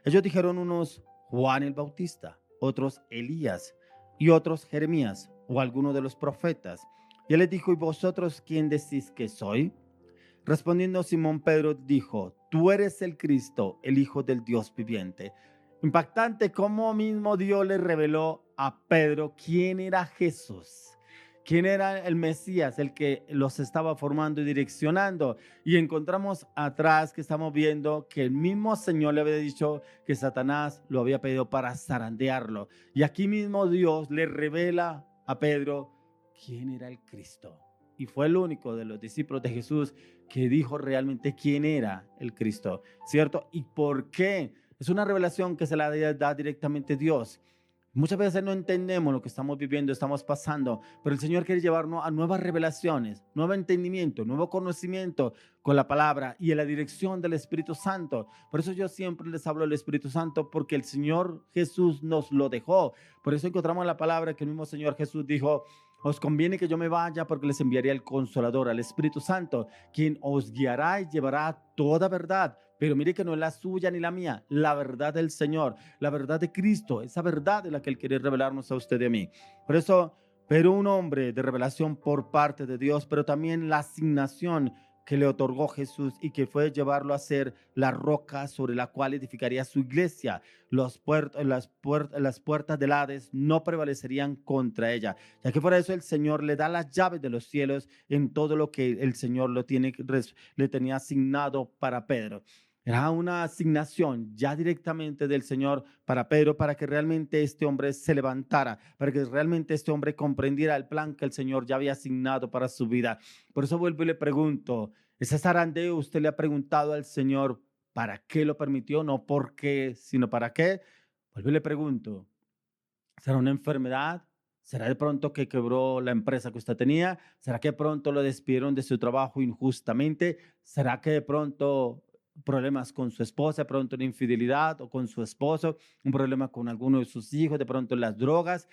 S1: Ellos dijeron unos, Juan el Bautista, otros Elías y otros Jeremías o alguno de los profetas. Y él les dijo, ¿y vosotros quién decís que soy? Respondiendo Simón Pedro dijo, tú eres el Cristo, el Hijo del Dios viviente. Impactante cómo mismo Dios le reveló a Pedro quién era Jesús. quién era el Mesías, el que los estaba formando y direccionando. Y encontramos atrás que estamos viendo que el mismo Señor le había dicho que Satanás lo había pedido para zarandearlo. Y aquí mismo Dios le revela a Pedro quién era el Cristo. Y fue el único de los discípulos de Jesús que dijo realmente quién era el Cristo, ¿cierto? ¿Y por qué? Es una revelación que se la da directamente Dios. Muchas veces no entendemos lo que estamos viviendo, estamos pasando, pero el Señor quiere llevarnos a nuevas revelaciones, nuevo entendimiento, nuevo conocimiento con la palabra y en la dirección del Espíritu Santo. Por eso yo siempre les hablo del Espíritu Santo, porque el Señor Jesús nos lo dejó. Por eso encontramos la palabra que el mismo Señor Jesús dijo: os conviene que yo me vaya, porque les enviaría el Consolador, al Espíritu Santo, quien os guiará y llevará toda verdad. Pero mire que no es la suya ni la mía, la verdad del Señor, la verdad de Cristo, esa verdad de la que Él quiere revelarnos a usted y a mí. Por eso, pero un hombre de revelación por parte de Dios, pero también la asignación que le otorgó Jesús y que fue llevarlo a ser la roca sobre la cual edificaría su iglesia. Las puertas del Hades no prevalecerían contra ella, ya que por eso el Señor le da las llaves de los cielos en todo lo que el Señor le tenía asignado para Pedro. Era una asignación ya directamente del Señor para Pedro, para que realmente este hombre se levantara, para que realmente este hombre comprendiera el plan que el Señor ya había asignado para su vida. Por eso vuelvo y le pregunto, ese zarandeo, usted le ha preguntado al Señor para qué lo permitió, no por qué, sino para qué. Vuelvo y le pregunto, ¿será una enfermedad? ¿Será de pronto que quebró la empresa que usted tenía? ¿Será que de pronto lo despidieron de su trabajo injustamente? ¿Será que de pronto problemas con su esposa, de pronto una infidelidad, o con su esposo, un problema con alguno de sus hijos, de pronto las drogas?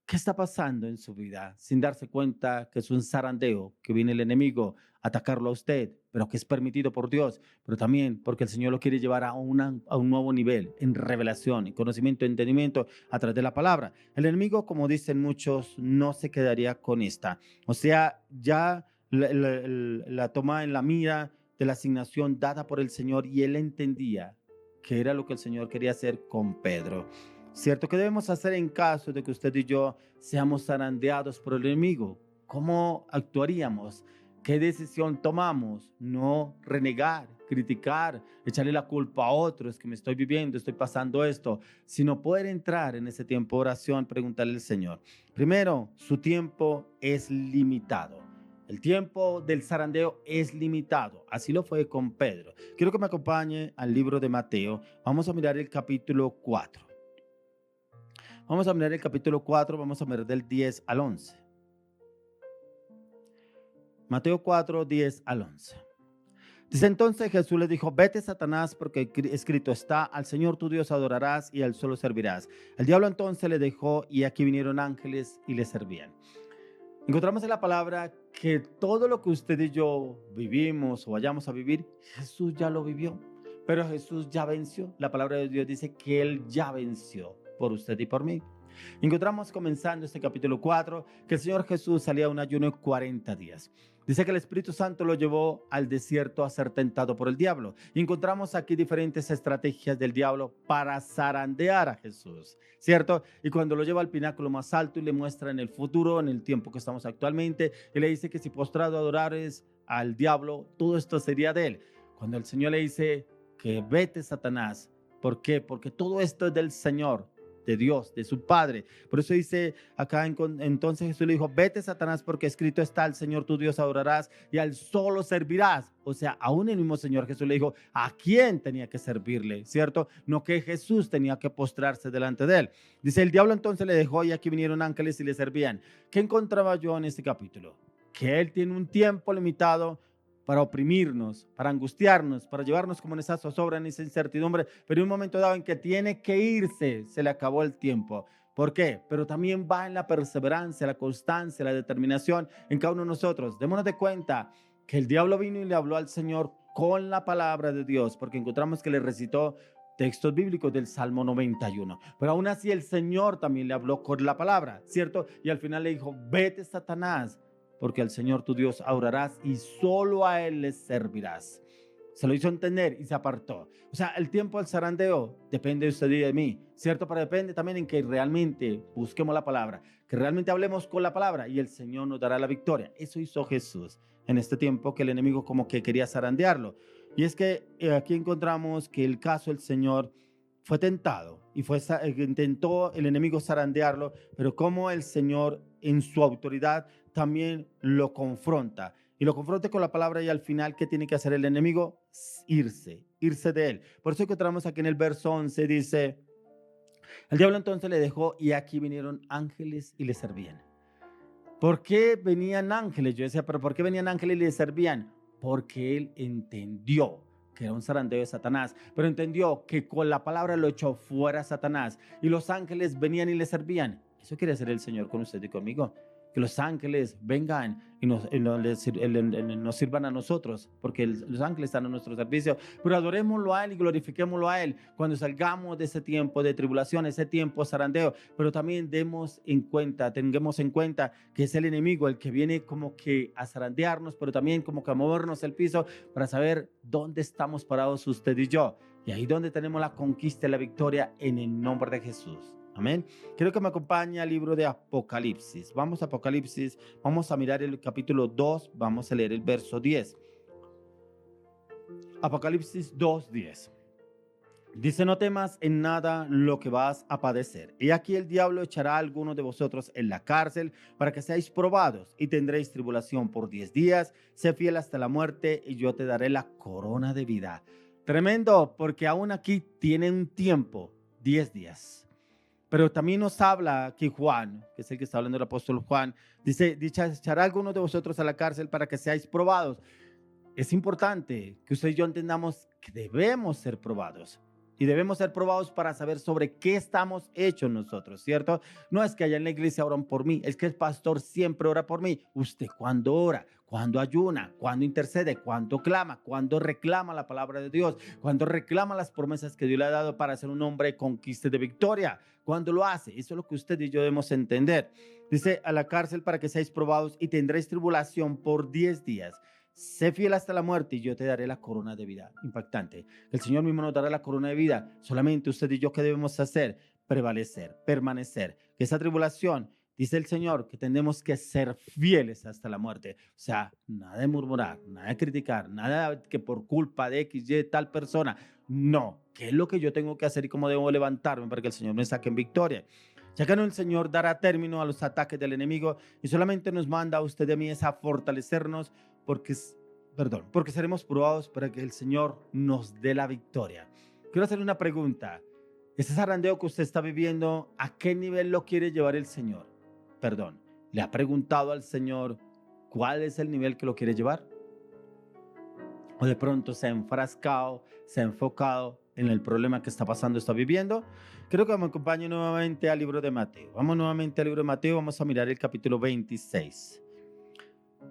S1: ¿Qué está pasando en su vida sin darse cuenta que es un zarandeo, que viene el enemigo a atacarlo a usted, pero que es permitido por Dios, pero también porque el Señor lo quiere llevar a un nuevo nivel en revelación, en conocimiento, entendimiento a través de la palabra? El enemigo, como dicen muchos, no se quedaría con esta. O sea, ya la toma en la mira de la asignación dada por el Señor, y él entendía que era lo que el Señor quería hacer con Pedro. ¿Cierto? ¿Qué debemos hacer en caso de que usted y yo seamos zarandeados por el enemigo? ¿Cómo actuaríamos? ¿Qué decisión tomamos? No renegar, criticar, echarle la culpa a otros, que me estoy viviendo, estoy pasando esto, sino poder entrar en ese tiempo de oración, preguntarle al Señor. Primero, su tiempo es limitado. El tiempo del zarandeo es limitado. Así lo fue con Pedro. Quiero que me acompañe al libro de Mateo. Vamos a mirar el capítulo 4. Vamos a mirar el capítulo 4, vamos a mirar del 10 al 11. Mateo 4, 10 al 11. Dice: entonces Jesús le dijo: vete, Satanás, porque escrito está: al Señor tu Dios adorarás y a él solo servirás. El diablo entonces le dejó, y aquí vinieron ángeles y le servían. Encontramos en la palabra que todo lo que usted y yo vivimos o vayamos a vivir, Jesús ya lo vivió, pero Jesús ya venció. La palabra de Dios dice que Él ya venció por usted y por mí. Encontramos, comenzando este capítulo 4, que el Señor Jesús salía a un ayuno de 40 días. Dice que el Espíritu Santo lo llevó al desierto a ser tentado por el diablo. Y encontramos aquí diferentes estrategias del diablo para zarandear a Jesús, ¿cierto? Y cuando lo lleva al pináculo más alto y le muestra en el futuro, en el tiempo que estamos actualmente, y le dice que si postrado adorares al diablo, todo esto sería de él. Cuando el Señor le dice que vete, Satanás, ¿por qué? Porque todo esto es del Señor, de Dios, de su Padre. Por eso dice acá, entonces Jesús le dijo: vete, Satanás, porque escrito está: al Señor tu Dios adorarás y al solo servirás. O sea, aún el mismo Señor Jesús le dijo a quién tenía que servirle, ¿cierto? No que Jesús tenía que postrarse delante de él. Dice: el diablo entonces le dejó, y aquí vinieron ángeles y le servían. ¿Qué encontraba yo en este capítulo? Que él tiene un tiempo limitado para oprimirnos, para angustiarnos, para llevarnos como en esa zozobra, en esa incertidumbre, pero en un momento dado en que tiene que irse, se le acabó el tiempo. ¿Por qué? Pero también va en la perseverancia, la constancia, la determinación en cada uno de nosotros. Démonos de cuenta que el diablo vino y le habló al Señor con la palabra de Dios, porque encontramos que le recitó textos bíblicos del Salmo 91. Pero aún así el Señor también le habló con la palabra, ¿cierto? Y al final le dijo: vete, Satanás, porque al Señor tu Dios adorarás y solo a él le servirás. Se lo hizo entender y se apartó. O sea, el tiempo del zarandeo depende de usted y de mí, ¿cierto? Pero depende también en que realmente busquemos la palabra, que realmente hablemos con la palabra y el Señor nos dará la victoria. Eso hizo Jesús en este tiempo que el enemigo como que quería zarandearlo. Y es que aquí encontramos que el caso del Señor fue tentado y intentó el enemigo zarandearlo, pero como el Señor en su autoridad también lo confronta. Y lo confronta con la palabra y al final, ¿qué tiene que hacer el enemigo? Irse de él. Por eso encontramos aquí en el verso 11, dice, el diablo entonces le dejó y aquí vinieron ángeles y le servían. ¿Por qué venían ángeles? Yo decía, pero ¿por qué venían ángeles y le servían? Porque él entendió que era un zarandeo de Satanás, pero entendió que con la palabra lo echó fuera Satanás y los ángeles venían y le servían. Eso quiere hacer el Señor con usted y conmigo. Que los ángeles vengan y nos sirvan a nosotros, porque los ángeles están a nuestro servicio, pero adorémoslo a Él y glorifiquémoslo a Él cuando salgamos de ese tiempo de tribulación, ese tiempo zarandeo, pero también tengamos en cuenta que es el enemigo el que viene como que a zarandearnos, pero también como que a movernos el piso para saber dónde estamos parados usted y yo, y ahí donde tenemos la conquista y la victoria en el nombre de Jesús. Amén. Quiero que me acompañe al libro de Apocalipsis. Vamos a Apocalipsis, vamos a mirar el capítulo 2, vamos a leer el verso 10. Apocalipsis 2:10. Dice, no temas en nada lo que vas a padecer. Y aquí el diablo echará a algunos de vosotros en la cárcel para que seáis probados y tendréis tribulación por 10 días. Sé fiel hasta la muerte y yo te daré la corona de vida. Tremendo, porque aún aquí tiene un tiempo, 10 días. Pero también nos habla aquí Juan, que es el que está hablando el apóstol Juan, dice, echará a algunos de vosotros a la cárcel para que seáis probados. Es importante que usted y yo entendamos que debemos ser probados. Y debemos ser probados para saber sobre qué estamos hechos nosotros, ¿cierto? No es que allá en la iglesia oran por mí, es que el pastor siempre ora por mí. ¿Usted cuándo ora? ¿Cuándo ayuna? ¿Cuándo intercede? ¿Cuándo clama? ¿Cuándo reclama la palabra de Dios? ¿Cuándo reclama las promesas que Dios le ha dado para ser un hombre de conquista y de victoria? ¿Cuándo lo hace? Eso es lo que usted y yo debemos entender. Dice, a la cárcel para que seáis probados y tendréis tribulación por 10 días. Sé fiel hasta la muerte y yo te daré la corona de vida. Impactante. El Señor mismo nos dará la corona de vida. Solamente usted y yo, ¿qué debemos hacer? Prevalecer, permanecer. Que esa tribulación, dice el Señor, que tenemos que ser fieles hasta la muerte. O sea, nada de murmurar, nada de criticar, nada que por culpa de X, Y, tal persona. No. ¿Qué es lo que yo tengo que hacer y cómo debo levantarme para que el Señor me saque en victoria? Ya que no, el Señor dará término a los ataques del enemigo y solamente nos manda a usted y a mí es a fortalecernos porque seremos probados para que el Señor nos dé la victoria. Quiero hacerle una pregunta. ¿Ese zarandeo que usted está viviendo, a qué nivel lo quiere llevar el Señor? ¿Le ha preguntado al Señor cuál es el nivel que lo quiere llevar? ¿O de pronto se ha enfrascado, se ha enfocado en el problema que está pasando, está viviendo? Quiero que me acompañe nuevamente al libro de Mateo. Vamos nuevamente al libro de Mateo, vamos a mirar el capítulo 26.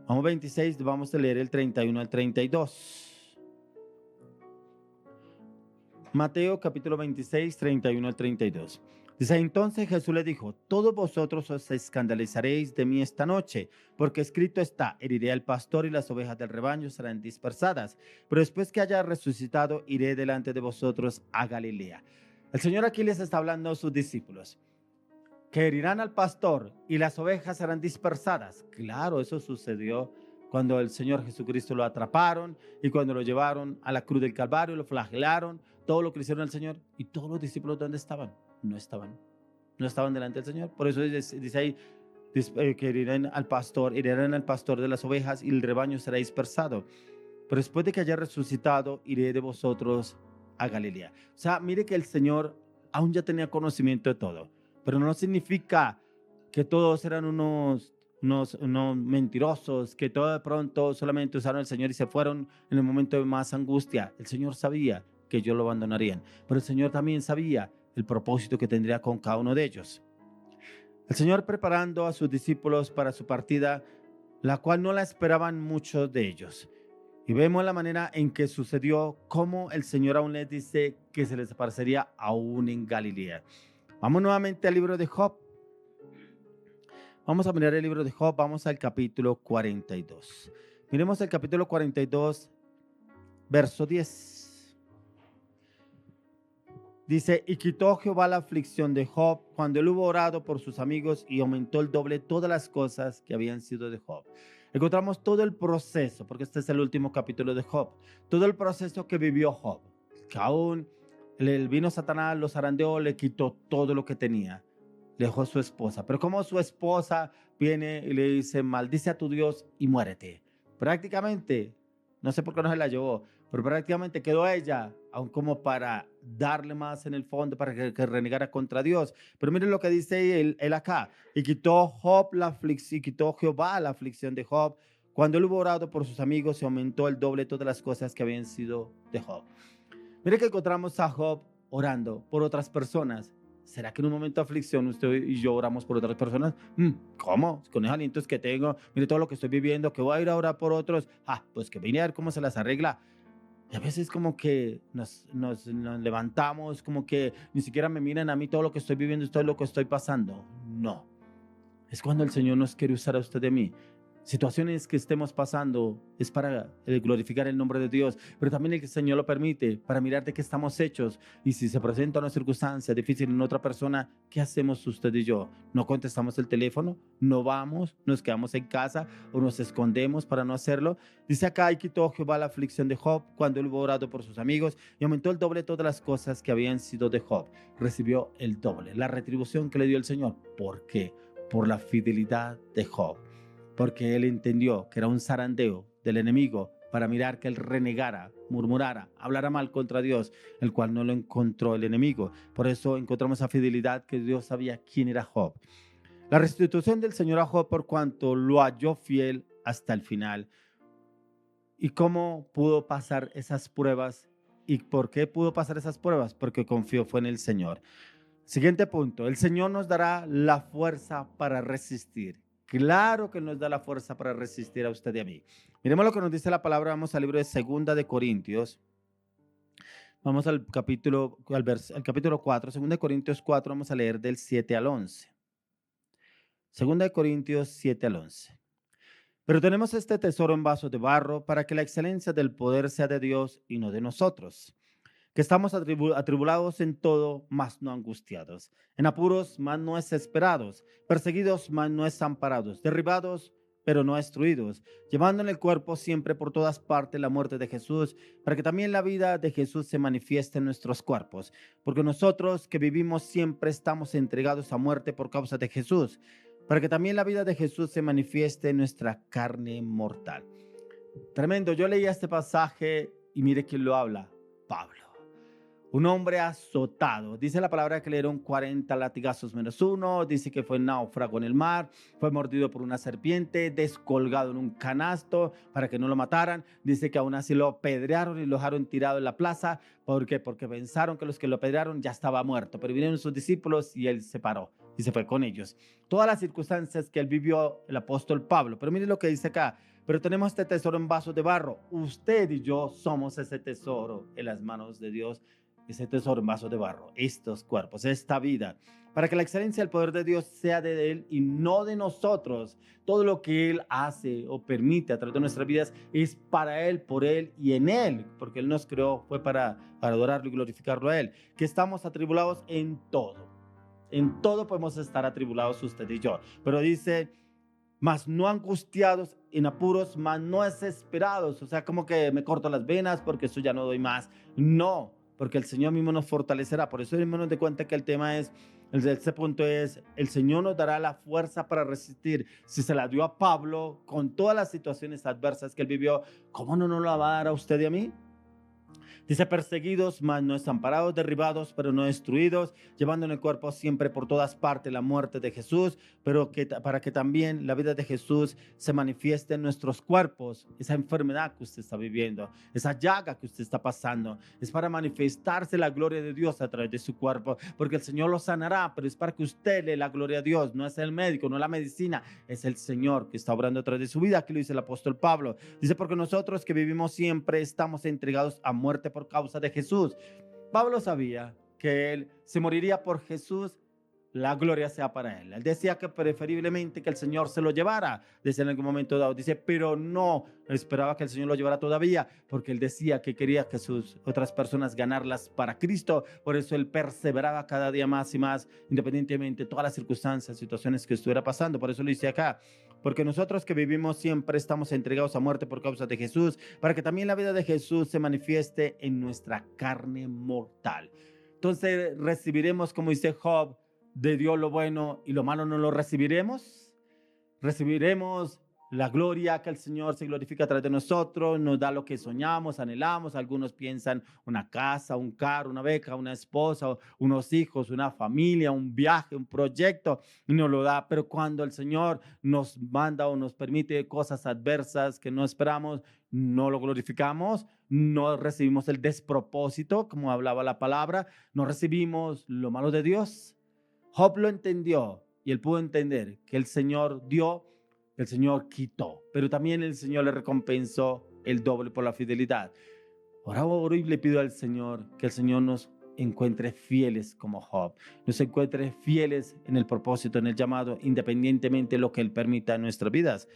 S1: Vamos 26, vamos a leer el 31 al 32. Mateo capítulo 26, 31 al 32. Dice, entonces Jesús le dijo, todos vosotros os escandalizaréis de mí esta noche, porque escrito está, heriré al pastor y las ovejas del rebaño serán dispersadas. Pero después que haya resucitado, iré delante de vosotros a Galilea. El Señor aquí les está hablando a sus discípulos, que herirán al pastor y las ovejas serán dispersadas. Claro, eso sucedió cuando el Señor Jesucristo lo atraparon y cuando lo llevaron a la cruz del Calvario, lo flagelaron, todo lo que le hicieron al Señor. ¿Y todos los discípulos dónde estaban? No estaban delante del Señor. Por eso dice ahí que herirán al pastor de las ovejas y el rebaño será dispersado. Pero después de que haya resucitado, iré de vosotros a Galilea. O sea, mire que el Señor aún ya tenía conocimiento de todo. Pero no significa que todos eran unos mentirosos, que todo de pronto solamente usaron al Señor y se fueron en el momento de más angustia. El Señor sabía que ellos lo abandonarían, pero el Señor también sabía el propósito que tendría con cada uno de ellos. El Señor preparando a sus discípulos para su partida, la cual no la esperaban muchos de ellos. Y vemos la manera en que sucedió, cómo el Señor aún les dice que se les aparecería aún en Galilea. Vamos nuevamente al libro de Job. Vamos a mirar el libro de Job, vamos al capítulo 42. Miremos el capítulo 42 verso 10. Dice, y quitó Jehová la aflicción de Job cuando él hubo orado por sus amigos y aumentó el doble todas las cosas que habían sido de Job. Encontramos todo el proceso, porque este es el último capítulo de Job, todo el proceso que vivió Job, que aún el vino Satanás, lo zarandeó, le quitó todo lo que tenía, le dejó a su esposa, pero como su esposa viene y le dice, maldice a tu Dios y muérete, prácticamente, no sé por qué no se la llevó, pero prácticamente quedó ella, aún como para darle más en el fondo, para que renegara contra Dios. Pero miren lo que dice él acá, y quitó Jehová la aflicción de Job, cuando él hubo orado por sus amigos, se aumentó el doble todas las cosas que habían sido de Job. Mire que encontramos a Job orando por otras personas. ¿Será que en un momento de aflicción usted y yo oramos por otras personas? ¿Cómo? Con esos alientos que tengo, mire todo lo que estoy viviendo, que voy a ir a orar por otros. Pues que vine a ver cómo se las arregla. Y a veces como que nos levantamos, como que ni siquiera me miran a mí todo lo que estoy viviendo, todo lo que estoy pasando. No. Es cuando el Señor nos quiere usar a usted y a mí. Situaciones que estemos pasando es para glorificar el nombre de Dios, pero también el que el Señor lo permite para mirar de qué estamos hechos. Y si se presenta una circunstancia difícil en otra persona, ¿qué hacemos usted y yo? ¿No contestamos el teléfono? ¿No vamos? ¿Nos quedamos en casa o nos escondemos para no hacerlo? Dice acá, y quitó Jehová la aflicción de Job cuando él hubo orado por sus amigos y aumentó el doble todas las cosas que habían sido de Job. Recibió el doble, la retribución que le dio el Señor. ¿Por qué? Por la fidelidad de Job. Porque él entendió que era un zarandeo del enemigo para mirar que él renegara, murmurara, hablara mal contra Dios, el cual no lo encontró el enemigo. Por eso encontramos esa fidelidad que Dios sabía quién era Job. La restitución del Señor a Job por cuanto lo halló fiel hasta el final. ¿Y cómo pudo pasar esas pruebas? ¿Y por qué pudo pasar esas pruebas? Porque confió fue en el Señor. Siguiente punto, el Señor nos dará la fuerza para resistir. Claro que nos da la fuerza para resistir a usted y a mí. Miremos lo que nos dice la palabra. Vamos al libro de 2 de Corintios. Vamos al capítulo 4, 2 de Corintios 4, vamos a leer del 7 al 11. 2 de Corintios 7 al 11. Pero tenemos este tesoro en vasos de barro para que la excelencia del poder sea de Dios y no de nosotros, que estamos atribulados en todo, mas no angustiados, en apuros, mas no desesperados, perseguidos, mas no desamparados, derribados, pero no destruidos, llevando en el cuerpo siempre por todas partes la muerte de Jesús, para que también la vida de Jesús se manifieste en nuestros cuerpos, porque nosotros que vivimos siempre estamos entregados a muerte por causa de Jesús, para que también la vida de Jesús se manifieste en nuestra carne mortal. Tremendo, yo leía este pasaje y mire quién lo habla, Pablo. Un hombre azotado. Dice la palabra que le dieron 40 latigazos menos uno. Dice que fue náufrago en el mar. Fue mordido por una serpiente. Descolgado en un canasto para que no lo mataran. Dice que aún así lo apedrearon y lo dejaron tirado en la plaza. ¿Por qué? Porque pensaron que los que lo apedrearon ya estaba muerto. Pero vinieron sus discípulos y él se paró y se fue con ellos. Todas las circunstancias que él vivió el apóstol Pablo. Pero mire lo que dice acá. Pero tenemos este tesoro en vasos de barro. Usted y yo somos ese tesoro en las manos de Dios. Ese tesoro en vasos de barro, estos cuerpos, esta vida, para que la excelencia del poder de Dios sea de Él y no de nosotros. Todo lo que Él hace o permite a través de nuestras vidas es para Él, por Él y en Él, porque Él nos creó, fue para adorarlo y glorificarlo a Él, que estamos atribulados en todo. En todo podemos estar atribulados usted y yo, pero dice, mas no angustiados, en apuros, mas no desesperados. O sea, como que me corto las venas porque eso ya no doy más. No, porque el Señor mismo nos fortalecerá. Por eso nos de cuenta que el tema es, este punto es, el Señor nos dará la fuerza para resistir. Si se la dio a Pablo con todas las situaciones adversas que él vivió, ¿cómo no nos la va a dar a usted y a mí? Dice, perseguidos, mas no desamparados, derribados, pero no destruidos, llevando en el cuerpo siempre por todas partes la muerte de Jesús, pero para que también la vida de Jesús se manifieste en nuestros cuerpos. Esa enfermedad que usted está viviendo, esa llaga que usted está pasando, es para manifestarse la gloria de Dios a través de su cuerpo, porque el Señor lo sanará, pero es para que usted le dé la gloria a Dios. No es el médico, no es la medicina, es el Señor que está obrando a través de su vida. Aquí lo dice el apóstol Pablo. Dice, porque nosotros que vivimos siempre estamos entregados a muerte por causa de Jesús. Pablo sabía que él se moriría por Jesús la gloria sea para él. Él decía que preferiblemente que el Señor se lo llevara, decía en algún momento dado, dice, pero no esperaba que el Señor lo llevara todavía, porque él decía que quería que sus otras personas ganarlas para Cristo. Por eso él perseveraba cada día más y más, independientemente de todas las circunstancias, situaciones que estuviera pasando. Por eso lo dice acá, porque nosotros que vivimos siempre estamos entregados a muerte por causa de Jesús, para que también la vida de Jesús se manifieste en nuestra carne mortal. Entonces recibiremos, como dice Job, de Dios lo bueno y lo malo no lo recibiremos. Recibiremos la gloria que el Señor se glorifica a través de nosotros, nos da lo que soñamos, anhelamos. Algunos piensan una casa, un carro, una beca, una esposa, unos hijos, una familia, un viaje, un proyecto, y nos lo da. Pero cuando el Señor nos manda o nos permite cosas adversas que no esperamos, no lo glorificamos, no recibimos el despropósito, como hablaba la palabra, no recibimos lo malo de Dios. Job lo entendió y él pudo entender que el Señor dio, el Señor quitó, pero también el Señor le recompensó el doble por la fidelidad. Ahora oro y le pido al Señor que el Señor nos encuentre fieles como Job, nos encuentre fieles en el propósito, en el llamado, independientemente de lo que Él permita en nuestras vidas.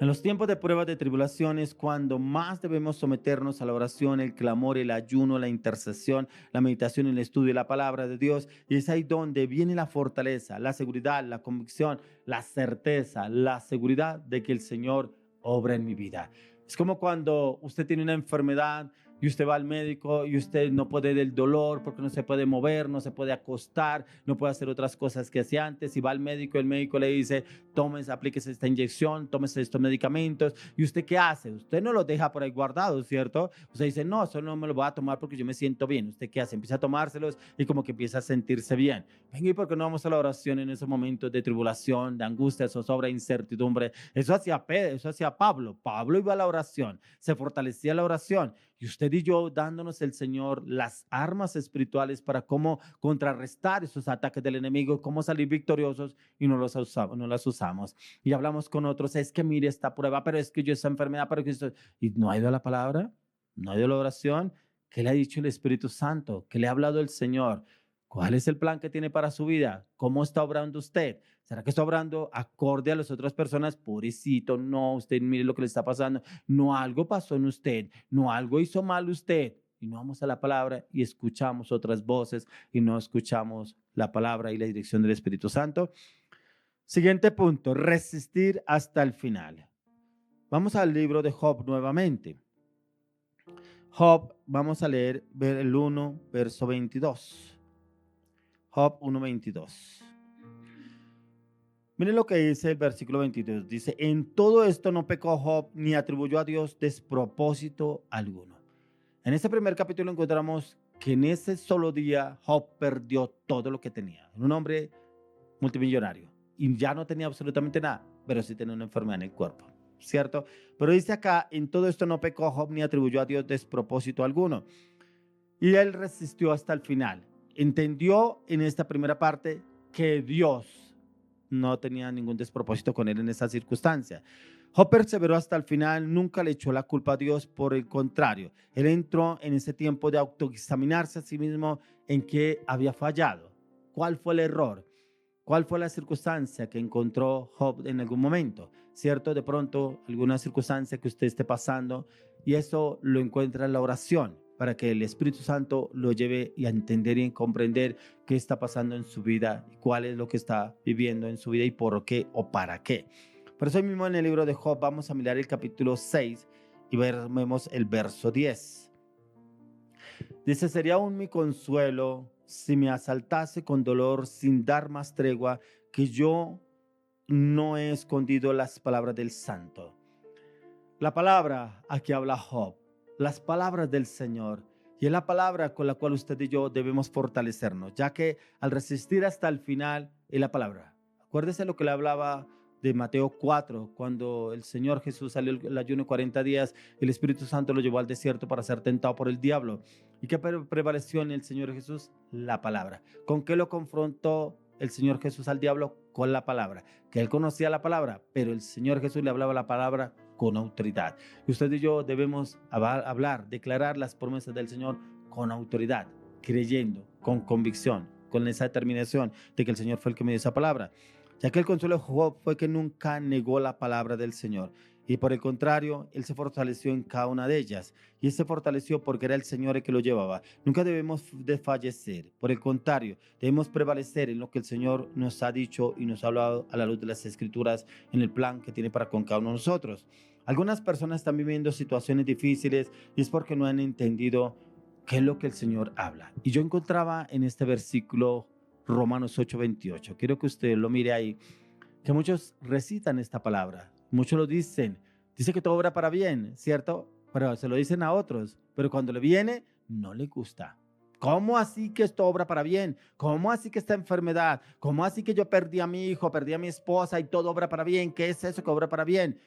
S1: En los tiempos de pruebas, de tribulaciones, cuando más debemos someternos a la oración, el clamor, el ayuno, la intercesión, la meditación, el estudio de la palabra de Dios. Y es ahí donde viene la fortaleza, la seguridad, la convicción, la certeza, la seguridad de que el Señor obra en mi vida. Es como cuando usted tiene una enfermedad y usted va al médico y usted no puede del dolor porque no se puede mover, no se puede acostar, no puede hacer otras cosas que hacía antes, y va al médico, el médico le dice, tómese, aplíquese esta inyección, tómese estos medicamentos. ¿Y usted qué hace? Usted no los deja por ahí guardados, ¿cierto? Usted dice, no, eso no me lo voy a tomar porque yo me siento bien. ¿Usted qué hace? Empieza a tomárselos y como que empieza a sentirse bien. Venga, ¿y por qué no vamos a la oración en esos momentos de tribulación, de angustia, zozobra, incertidumbre? Eso hacía Pablo. Pablo iba a la oración, se fortalecía la oración. Y usted y yo dándonos el Señor las armas espirituales para cómo contrarrestar esos ataques del enemigo, cómo salir victoriosos, y no las usamos. Y hablamos con otros, es que mire esta prueba, pero es que yo esa enfermedad, pero que esto... Y no ha ido a la palabra, no ha ido a la oración. ¿Qué le ha dicho el Espíritu Santo? ¿Qué le ha hablado el Señor? ¿Cuál es el plan que tiene para su vida? ¿Cómo está obrando usted? ¿Será que está obrando acorde a las otras personas? Pobrecito, no, usted mire lo que le está pasando. No, algo pasó en usted, no, algo hizo mal usted. Y no vamos a la palabra y escuchamos otras voces y no escuchamos la palabra y la dirección del Espíritu Santo. Siguiente punto, resistir hasta el final. Vamos al libro de Job nuevamente. Job, vamos a leer el 1, verso 22. Job 1:22. Miren lo que dice el versículo 22. Dice, en todo esto no pecó Job ni atribuyó a Dios despropósito alguno. En este primer capítulo encontramos que en ese solo día Job perdió todo lo que tenía. Un hombre multimillonario y ya no tenía absolutamente nada, pero sí tenía una enfermedad en el cuerpo, ¿cierto? Pero dice acá, en todo esto no pecó Job ni atribuyó a Dios despropósito alguno. Y él resistió hasta el final. Entendió en esta primera parte que Dios no tenía ningún despropósito con él en esa circunstancia. Job perseveró hasta el final, nunca le echó la culpa a Dios, por el contrario, él entró en ese tiempo de autoexaminarse a sí mismo en qué había fallado, cuál fue el error, cuál fue la circunstancia que encontró Job en algún momento, ¿cierto? De pronto, alguna circunstancia que usted esté pasando, y eso lo encuentra en la oración, para que el Espíritu Santo lo lleve a entender y a comprender qué está pasando en su vida, cuál es lo que está viviendo en su vida y por qué o para qué. Por eso mismo en el libro de Job vamos a mirar el capítulo 6 y vemos el verso 10. Dice, sería aún mi consuelo si me asaltase con dolor sin dar más tregua, que yo no he escondido las palabras del Santo. La palabra aquí habla Job, las palabras del Señor, y es la palabra con la cual usted y yo debemos fortalecernos, ya que al resistir hasta el final es la palabra. Acuérdese lo que le hablaba de Mateo 4, cuando el Señor Jesús salió el ayuno 40 días, el Espíritu Santo lo llevó al desierto para ser tentado por el diablo. ¿Y qué prevaleció en el Señor Jesús? La palabra. ¿Con qué lo confrontó el Señor Jesús al diablo? Con la palabra. Que él conocía la palabra, pero el Señor Jesús le hablaba la palabra con autoridad. Y usted y yo debemos hablar, declarar las promesas del Señor con autoridad, creyendo, con convicción, con esa determinación de que el Señor fue el que me dio esa palabra. Ya que el consuelo de Job fue que nunca negó la palabra del Señor. Y por el contrario, él se fortaleció en cada una de ellas. Y él se fortaleció porque era el Señor el que lo llevaba. Nunca debemos desfallecer. Por el contrario, debemos prevalecer en lo que el Señor nos ha dicho y nos ha hablado a la luz de las Escrituras en el plan que tiene para con cada uno de nosotros. Algunas personas están viviendo situaciones difíciles y es porque no han entendido qué es lo que el Señor habla. Y yo encontraba en este versículo Romanos 8:28. Quiero que usted lo mire ahí, que muchos recitan esta palabra. Muchos lo dicen. Dice que todo obra para bien, ¿cierto? Pero se lo dicen a otros. Pero cuando le viene, no le gusta. ¿Cómo así que esto obra para bien? ¿Cómo así que esta enfermedad? ¿Cómo así que yo perdí a mi hijo, perdí a mi esposa y todo obra para bien? ¿Qué es eso que obra para bien?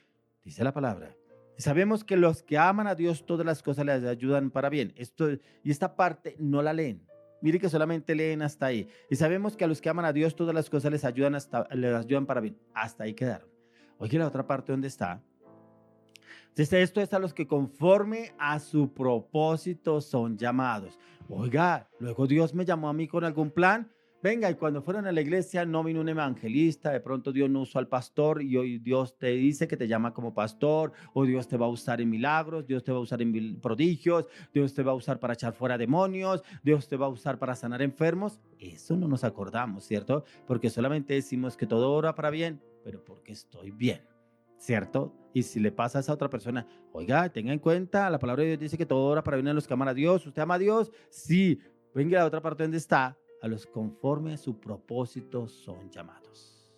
S1: Dice la palabra. Y sabemos que los que aman a Dios, todas las cosas les ayudan para bien. Y esta parte no la leen. Mire que solamente leen hasta ahí. Y sabemos que a los que aman a Dios, todas las cosas les ayudan para bien. Hasta ahí quedaron. Oye, la otra parte, ¿dónde está? Dice, esto es a los que conforme a su propósito son llamados. Oiga, luego Dios me llamó a mí con algún plan. Venga, y cuando fueron a la iglesia no vino un evangelista, de pronto Dios no usó al pastor y hoy Dios te dice que te llama como pastor, o Dios te va a usar en milagros, Dios te va a usar en prodigios, Dios te va a usar para echar fuera demonios, Dios te va a usar para sanar enfermos. Eso no nos acordamos, ¿cierto? Porque solamente decimos que todo obra para bien, pero porque estoy bien, ¿cierto? Y si le pasa a esa otra persona, oiga, tenga en cuenta, la palabra de Dios dice que todo obra para bien a los que aman a Dios. ¿Usted ama a Dios? Sí. Venga a la otra parte donde está. A los conforme a su propósito son llamados.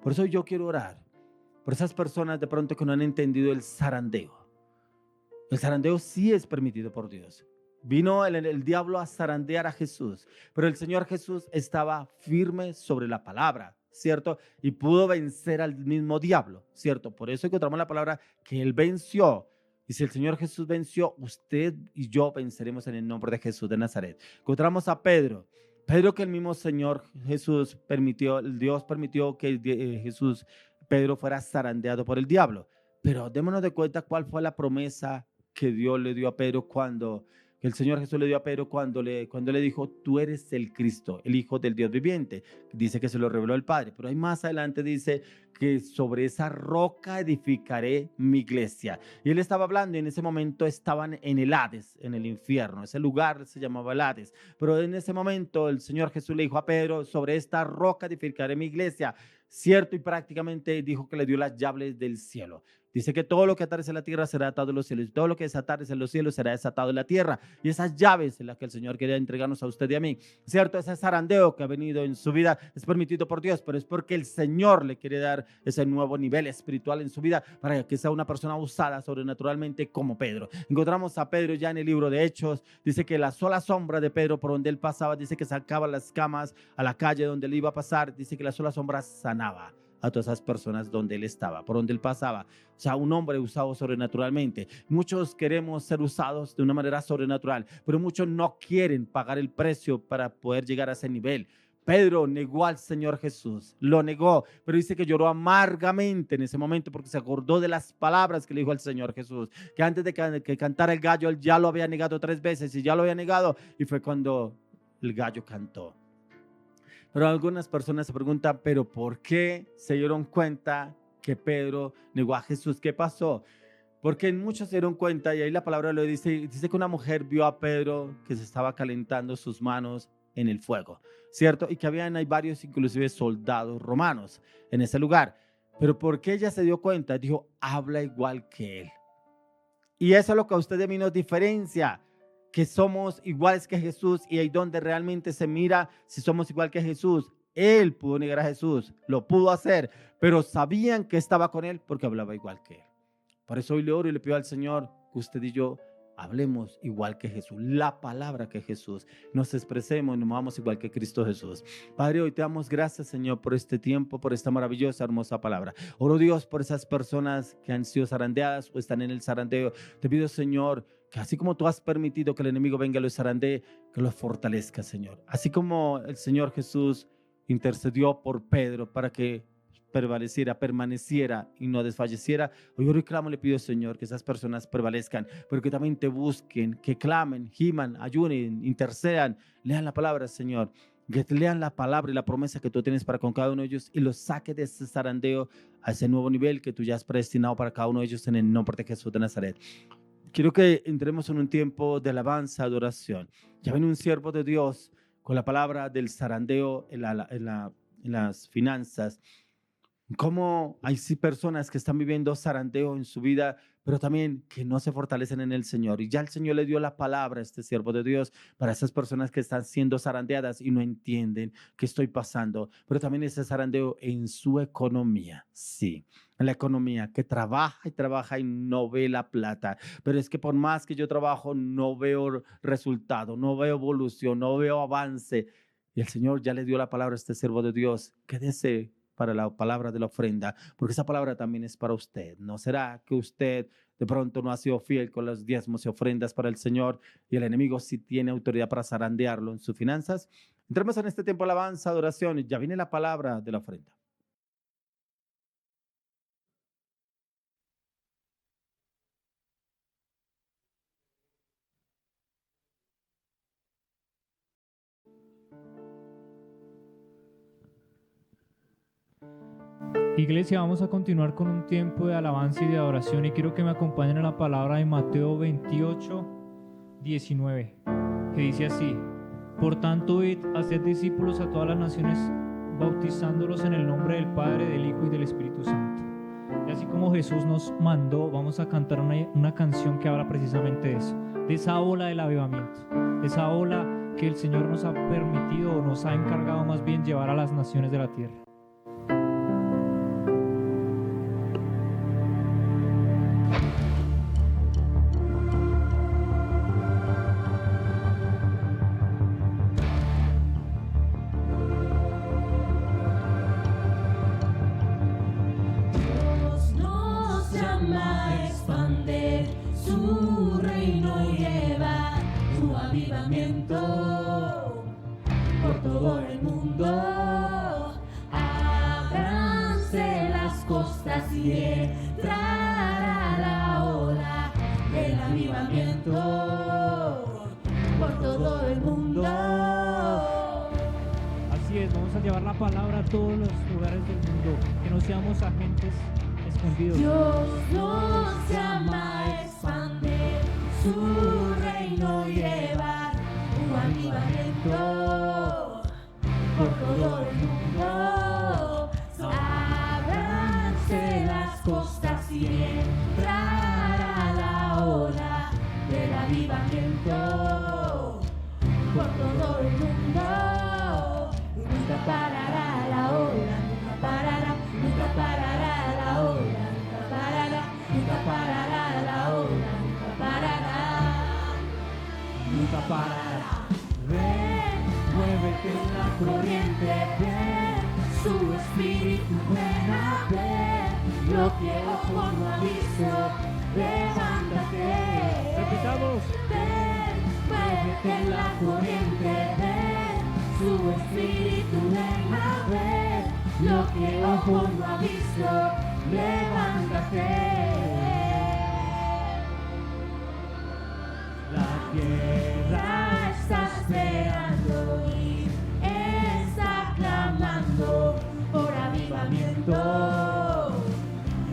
S1: Por eso yo quiero orar por esas personas de pronto que no han entendido el zarandeo. El zarandeo sí es permitido por Dios. Vino el diablo a zarandear a Jesús, pero el Señor Jesús estaba firme sobre la palabra, ¿cierto? Y pudo vencer al mismo diablo, ¿cierto? Por eso encontramos la palabra que Él venció. Y si el Señor Jesús venció, usted y yo venceremos en el nombre de Jesús de Nazaret. Encontramos a Pedro. Pedro, que el mismo Señor Jesús permitió, Dios permitió que Pedro fuera zarandeado por el diablo. Pero démonos de cuenta cuál fue la promesa que Dios le dio a Pedro que el Señor Jesús le dio a Pedro cuando le dijo, tú eres el Cristo, el Hijo del Dios viviente. Dice que se lo reveló el Padre, pero ahí más adelante dice que sobre esa roca edificaré mi iglesia. Y él estaba hablando y en ese momento estaban en el Hades, en el infierno. Ese lugar se llamaba el Hades. Pero en ese momento el Señor Jesús le dijo a Pedro, sobre esta roca edificaré mi iglesia. Cierto, y prácticamente dijo que le dio las llaves del cielo. Dice que todo lo que atares en la tierra será atado en los cielos, y todo lo que desatares en los cielos será desatado en la tierra. Y esas llaves en las que el Señor quería entregarnos a usted y a mí, ¿cierto? Ese zarandeo que ha venido en su vida es permitido por Dios, pero es porque el Señor le quiere dar ese nuevo nivel espiritual en su vida para que sea una persona usada sobrenaturalmente como Pedro. Encontramos a Pedro ya en el libro de Hechos. Dice que la sola sombra de Pedro por donde él pasaba, dice que sacaba las camas a la calle donde él iba a pasar. Dice que la sola sombra sanaba a todas esas personas donde él estaba, por donde él pasaba. O sea, un hombre usado sobrenaturalmente. Muchos queremos ser usados de una manera sobrenatural, pero muchos no quieren pagar el precio para poder llegar a ese nivel. Pedro negó al Señor Jesús, lo negó, pero dice que lloró amargamente en ese momento porque se acordó de las palabras que le dijo al Señor Jesús, que antes de que cantara el gallo, él ya lo había negado 3 veces y ya lo había negado, y fue cuando el gallo cantó. Pero algunas personas se preguntan, ¿pero por qué se dieron cuenta que Pedro negó a Jesús? ¿Qué pasó? Porque muchos se dieron cuenta, y ahí la palabra lo dice que una mujer vio a Pedro que se estaba calentando sus manos en el fuego, ¿cierto? Y que hay varios, inclusive soldados romanos en ese lugar. Pero ¿por qué ella se dio cuenta? Dijo, habla igual que él. Y eso es lo que a usted y a mí nos diferencia, que somos iguales que Jesús, y ahí donde realmente se mira si somos igual que Jesús. Él pudo negar a Jesús, lo pudo hacer, pero sabían que estaba con él porque hablaba igual que él. Por eso hoy le oro y le pido al Señor que usted y yo hablemos igual que Jesús, la palabra que Jesús, nos expresemos y nos movamos igual que Cristo Jesús. Padre, hoy te damos gracias, Señor, por este tiempo, por esta maravillosa, hermosa palabra. Oro, Dios, por esas personas que han sido zarandeadas o están en el zarandeo. Te pido, Señor, que así como tú has permitido que el enemigo venga y los zarandee, que los fortalezca, Señor. Así como el Señor Jesús intercedió por Pedro para que permaneciera y no desfalleciera, hoy oro y clamo, le pido, Señor, que esas personas prevalezcan, pero que también te busquen, que clamen, giman, ayunen, intercedan, lean la palabra, Señor, que lean la palabra y la promesa que tú tienes para con cada uno de ellos y los saque de ese zarandeo a ese nuevo nivel que tú ya has predestinado para cada uno de ellos en el nombre de Jesús de Nazaret. Quiero que entremos en un tiempo de alabanza, adoración. Ya viene un siervo de Dios con la palabra del zarandeo en las finanzas. Cómo hay sí personas que están viviendo zarandeo en su vida, pero también que no se fortalecen en el Señor. Y ya el Señor le dio la palabra a este siervo de Dios para esas personas que están siendo zarandeadas y no entienden qué estoy pasando. Pero también ese zarandeo en su economía, sí, en la economía, que trabaja y trabaja y no ve la plata. Pero es que por más que yo trabajo, no veo resultado, no veo evolución, no veo avance. Y el Señor ya le dio la palabra a este siervo de Dios. Quédese para la palabra de la ofrenda, porque esa palabra también es para usted. ¿No será que usted de pronto no ha sido fiel con los diezmos y ofrendas para el Señor y el enemigo sí tiene autoridad para zarandearlo en sus finanzas? Entremos en este tiempo de alabanza, adoración, y ya viene la palabra de la ofrenda.
S3: Iglesia, vamos a continuar con un tiempo de alabanza y de adoración y quiero que me acompañen a la palabra de Mateo 28, 19, que dice así: por tanto, id, haced discípulos a todas las naciones, bautizándolos en el nombre del Padre, del Hijo y del Espíritu Santo. Y así como Jesús nos mandó, vamos a cantar una canción que habla precisamente de eso, de esa ola del avivamiento, de esa ola que el Señor nos ha permitido o nos ha encargado más bien llevar a las naciones de la tierra.
S4: Por todo el mundo, ábranse las costas y entrará la ola del avivamiento. Por todo el mundo.
S3: Así es, vamos a llevar la palabra a todos los lugares del mundo, que no seamos agentes escondidos.
S4: Dios nos llama a expandir su reino y llevar un avivamiento por todo el mundo. Ábranse las costas y entrará la ola del avivamiento por todo el mundo. Nunca parará la ola, nunca parará, nunca parará la ola, nunca parará, nunca parará la ola, nunca parará, nunca parará. Ven, muévete en la corriente, ven, su espíritu ven a ver lo que ojo no ha visto. Levántate,
S3: Repitamos.
S4: ven, muévete en la corriente, ven, su espíritu ven a ver lo que ojo no ha visto. Levántate. La tierra está esperando y está clamando por avivamiento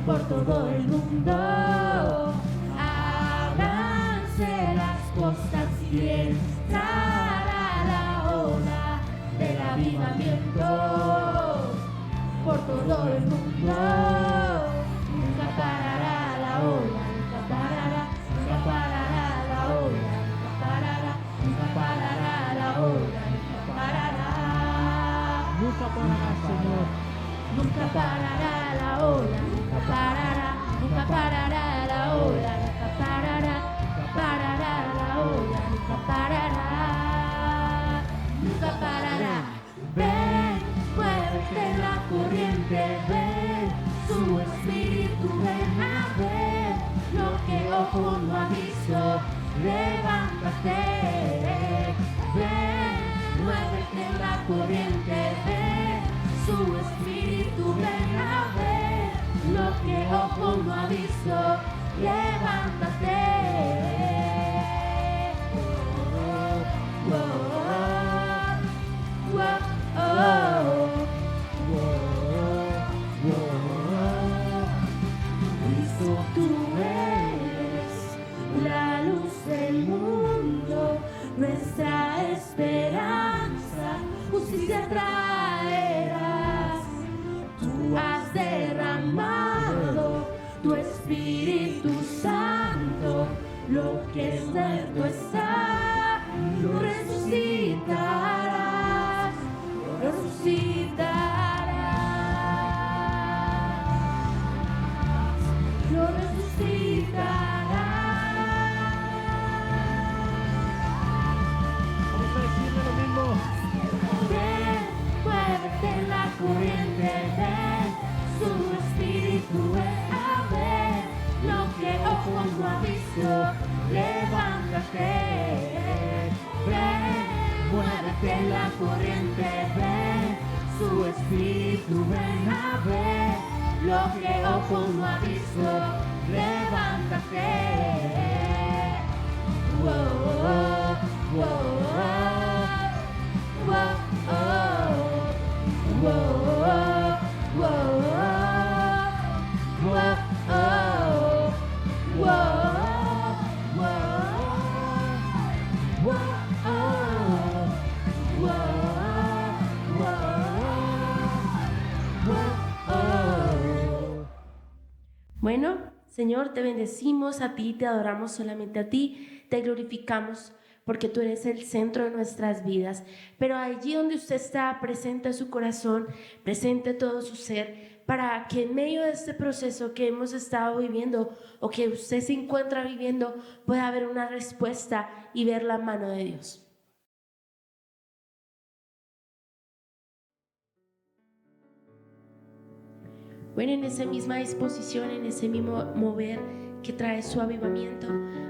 S4: por todo el mundo. Ábranse las costas y entrará la ola del avivamiento por todo el mundo. Nunca parará la ola, nunca parará, nunca parará la ola, nunca parará, nunca parará la ola, nunca parará.
S3: Nunca parará, Señor.
S4: Nunca parará la ola, nunca parará, nunca parará la ola, nunca parará, nunca parará la ola, nunca parará, nunca parará. Ven, muévete en la corriente, ven, su espíritu ven a ver lo que ojo no ha visto. Levántate, ven, muévete en la corriente, ven, su espíritu ven a ver lo que ojo no ha visto. Levántate. Oh, oh, oh, oh. Espíritu Santo, lo que es muerto está, lo resucitarás, lo resucitarás, lo resucitarás.
S3: Vamos a decirle lo mismo.
S4: Ven, muévete en la corriente, ven, su espíritu ven a ver lo que ojo no ha visto. Levántate, ven, muévete en la corriente, ven, su espíritu ven a ver lo que ojo no ha visto. Levántate. Whoa, whoa, whoa, whoa, whoa, Bueno, Señor, te bendecimos a ti, te adoramos solamente a ti, te glorificamos porque tú eres el centro de nuestras vidas. Pero allí donde usted está, presente su corazón, presente todo su ser, para que en medio de este proceso que hemos estado viviendo o que usted se encuentra viviendo, pueda haber una respuesta y ver la mano de Dios. Bueno, en esa misma disposición, en ese mismo mover que trae su avivamiento,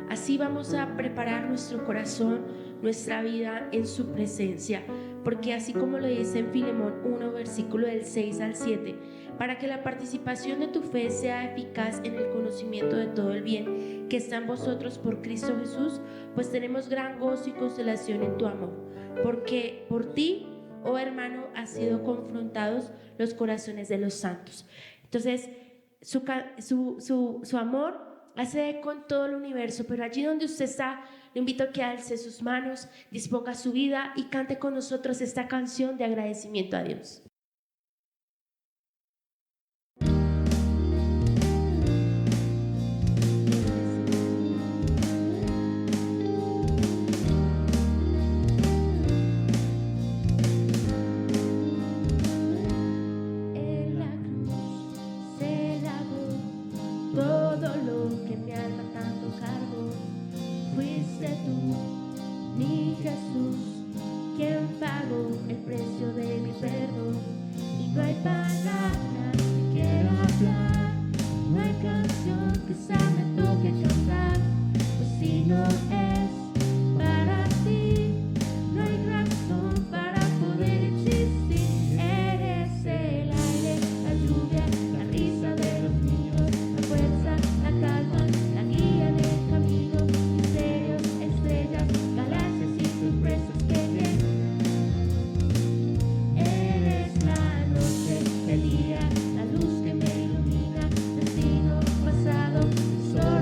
S4: así vamos a preparar nuestro corazón, nuestra vida en su presencia, porque así como lo dice en Filemón 1, versículo del 6 al 7, para que la participación de tu fe sea eficaz en el conocimiento de todo el bien que está en vosotros por Cristo Jesús, pues tenemos gran gozo y consolación en tu amor, porque por ti, oh hermano, han sido confrontados los corazones de los santos. Entonces, su amor hace eco en todo el universo, pero allí donde usted está, le invito a que alce sus manos, disponga su vida y cante con nosotros esta canción de agradecimiento a Dios. Todo lo que mi alma tanto cargó, fuiste tú, mi Jesús, quien pagó el precio de mi perdón. Y no hay palabras que quiera hablar, no hay canción que quizá me toque cantar, pues si no es para ti, no hay razón para poder existir. Eres el aire, la lluvia, la risa de los niños, la fuerza, la calma, la guía del camino, misterios, estrellas, galaxias y sorpresas que vienen. Eres la noche, el día, la luz que me ilumina, destino, pasado, sol.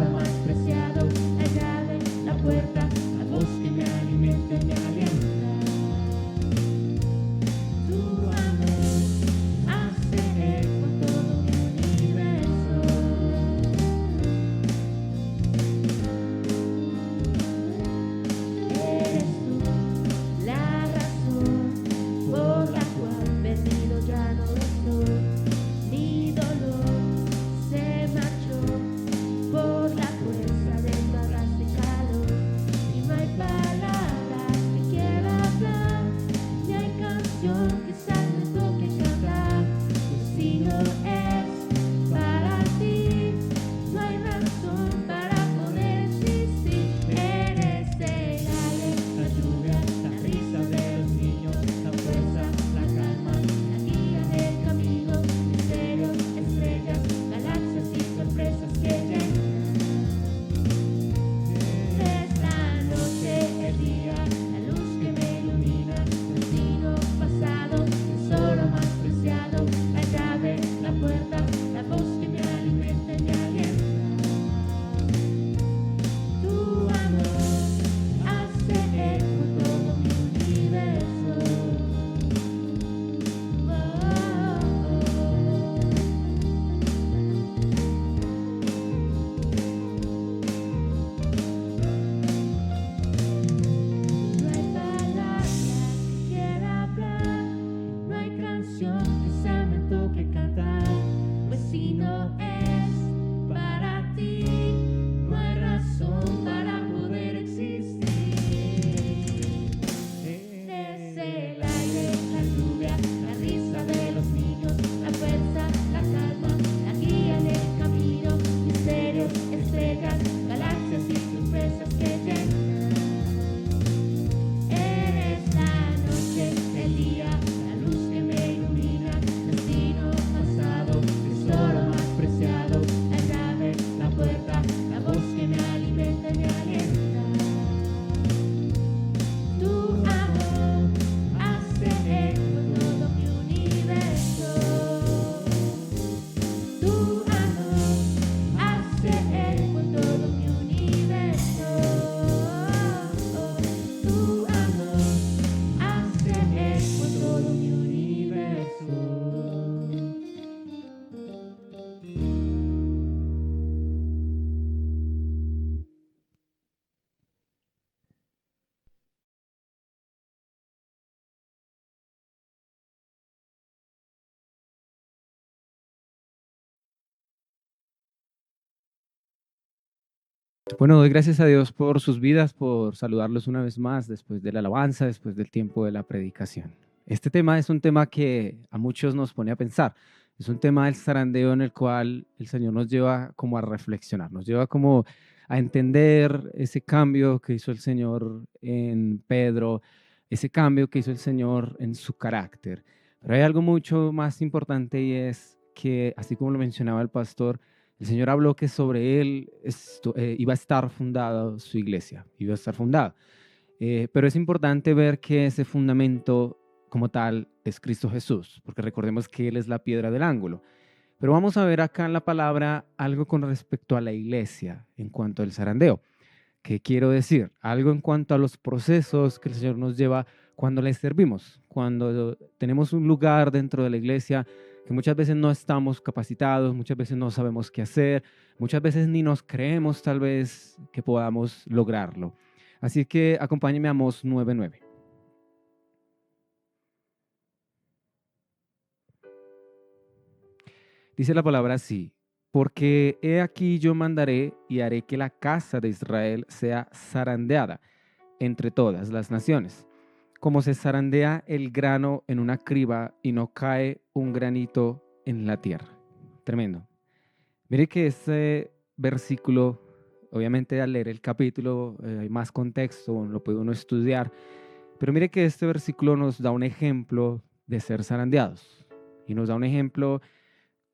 S2: Bueno, doy gracias a Dios por sus vidas, por saludarlos una vez más después de la alabanza, después del tiempo de la predicación. Este tema es un tema que a muchos nos pone a pensar. Es un tema del zarandeo en el cual el Señor nos lleva como a reflexionar, nos lleva como a entender ese cambio que hizo el Señor en Pedro, ese cambio que hizo el Señor en su carácter. Pero hay algo mucho más importante y es que, así como lo mencionaba el pastor, el Señor habló que sobre él iba a estar fundada su iglesia, iba a estar fundada. Pero es importante ver que ese fundamento como tal es Cristo Jesús, porque recordemos que Él es la piedra del ángulo. Pero vamos a ver acá en la palabra algo con respecto a la iglesia en cuanto al zarandeo. ¿Qué quiero decir? Algo en cuanto a los procesos que el Señor nos lleva cuando le servimos, cuando tenemos un lugar dentro de la iglesia que muchas veces no estamos capacitados, muchas veces no sabemos qué hacer, muchas veces ni nos creemos tal vez que podamos lograrlo. Así que acompáñenme a Amós 9:9. Dice la palabra así: porque he aquí yo mandaré y haré que la casa de Israel sea zarandeada entre todas las naciones, como se zarandea el grano en una criba y no cae un granito en la tierra. Tremendo. Mire que este versículo, obviamente al leer el capítulo hay más contexto, lo puede uno estudiar, pero mire que este versículo nos da un ejemplo de ser zarandeados y nos da un ejemplo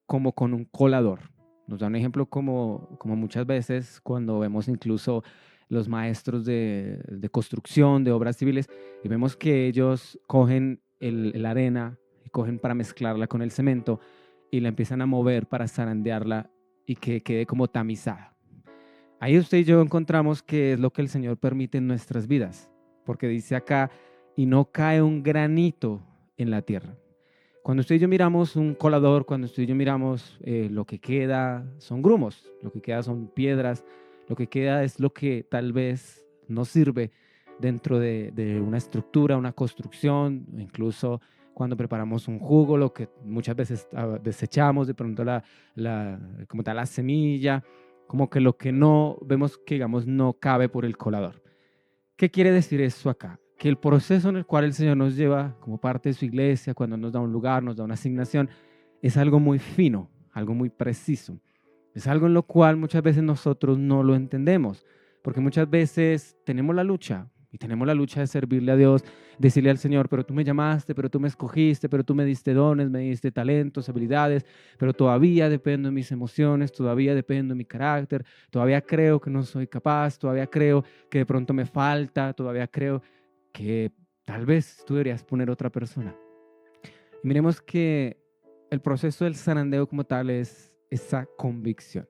S2: como con un colador. Nos da un ejemplo como muchas veces cuando vemos incluso los maestros de construcción, de obras civiles, y vemos que ellos cogen la arena y cogen para mezclarla con el cemento y la empiezan a mover para zarandearla y que quede como tamizada. Ahí usted y yo encontramos que es lo que el Señor permite en nuestras vidas, porque dice acá, y no cae un granito en la tierra. Cuando usted y yo miramos un colador, cuando usted y yo miramos lo que queda son grumos, lo que queda son piedras, lo que queda es lo que tal vez no sirve dentro de una estructura, una construcción, incluso cuando preparamos un jugo, lo que muchas veces desechamos, de pronto como tal la semilla, como que lo que no vemos que digamos no cabe por el colador. ¿Qué quiere decir eso acá? Que el proceso en el cual el Señor nos lleva como parte de su iglesia, cuando nos da un lugar, nos da una asignación, es algo muy fino, algo muy preciso. Es algo en lo cual muchas veces nosotros no lo entendemos, porque muchas veces tenemos la lucha, y tenemos la lucha de servirle a Dios, decirle al Señor, pero tú me llamaste, pero tú me escogiste, pero tú me diste dones, me diste talentos, habilidades, pero todavía dependo de mis emociones, todavía dependo de mi carácter, todavía creo que no soy capaz, todavía creo que de pronto me falta, todavía creo que tal vez tú deberías poner otra persona. Y miremos que el proceso del zarandeo como tal es esa convicción,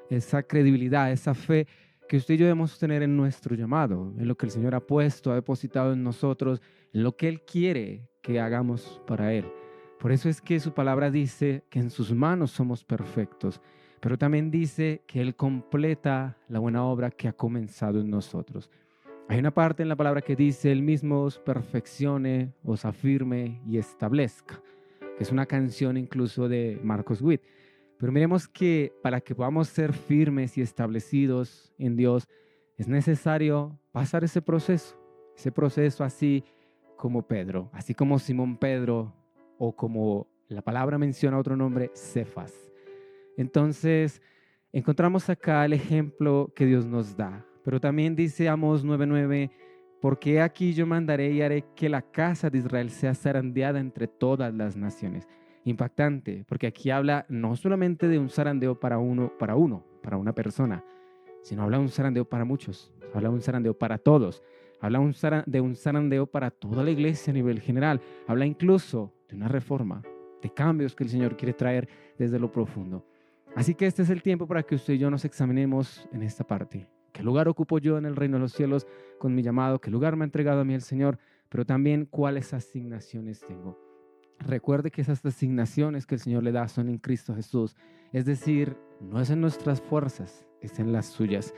S2: esa credibilidad, esa fe que usted y yo debemos tener en nuestro llamado, en lo que el Señor ha puesto, ha depositado en nosotros, en lo que Él quiere que hagamos para Él. Por eso es que su palabra dice que en sus manos somos perfectos, pero también dice que Él completa la buena obra que ha comenzado en nosotros. Hay una parte en la palabra que dice, Él mismo os perfeccione, os afirme y establezca, que es una canción incluso de Marcos Witt. Pero miremos que para que podamos ser firmes y establecidos en Dios, es necesario pasar ese proceso así como Pedro, así como Simón Pedro, o como la palabra menciona otro nombre, Cefas. Entonces, encontramos acá el ejemplo que Dios nos da, pero también dice Amós 9:9, porque aquí yo mandaré y haré que la casa de Israel sea zarandeada entre todas las naciones. Impactante, porque aquí habla no solamente de un zarandeo para una persona, sino habla de un zarandeo para muchos, habla de un zarandeo para todos, habla de un zarandeo para toda la iglesia a nivel general, habla incluso de una reforma, de cambios que el Señor quiere traer desde lo profundo. Así que este es el tiempo para que usted y yo nos examinemos en esta parte. ¿Qué lugar ocupo yo en el reino de los cielos con mi llamado? ¿Qué lugar me ha entregado a mí el Señor? Pero también cuáles asignaciones tengo. Recuerde que esas asignaciones que el Señor le da son en Cristo Jesús. Es decir, no es en nuestras fuerzas, es en las suyas.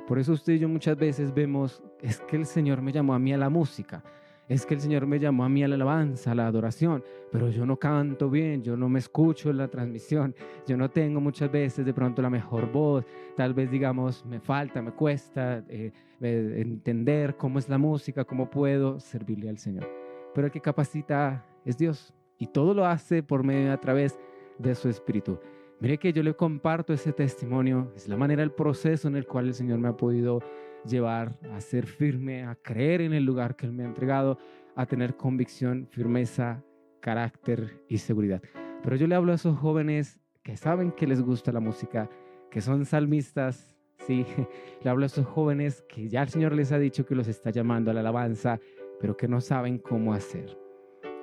S2: Por eso usted y yo muchas veces vemos, es que el Señor me llamó a mí a la música, es que el Señor me llamó a mí a la alabanza, a la adoración, pero yo no canto bien, yo no me escucho en la transmisión, yo no tengo muchas veces de pronto la mejor voz, tal vez digamos me falta, me cuesta entender cómo es la música, cómo puedo servirle al Señor. Pero el que capacita es Dios y todo lo hace por medio a través de su Espíritu. Mire que yo le comparto ese testimonio, es la manera, el proceso en el cual el Señor me ha podido llevar a ser firme, a creer en el lugar que Él me ha entregado, a tener convicción, firmeza, carácter y seguridad. Pero yo le hablo a esos jóvenes que saben que les gusta la música, que son salmistas, sí, le hablo a esos jóvenes que ya el Señor les ha dicho que los está llamando a la alabanza, pero que no saben cómo hacer.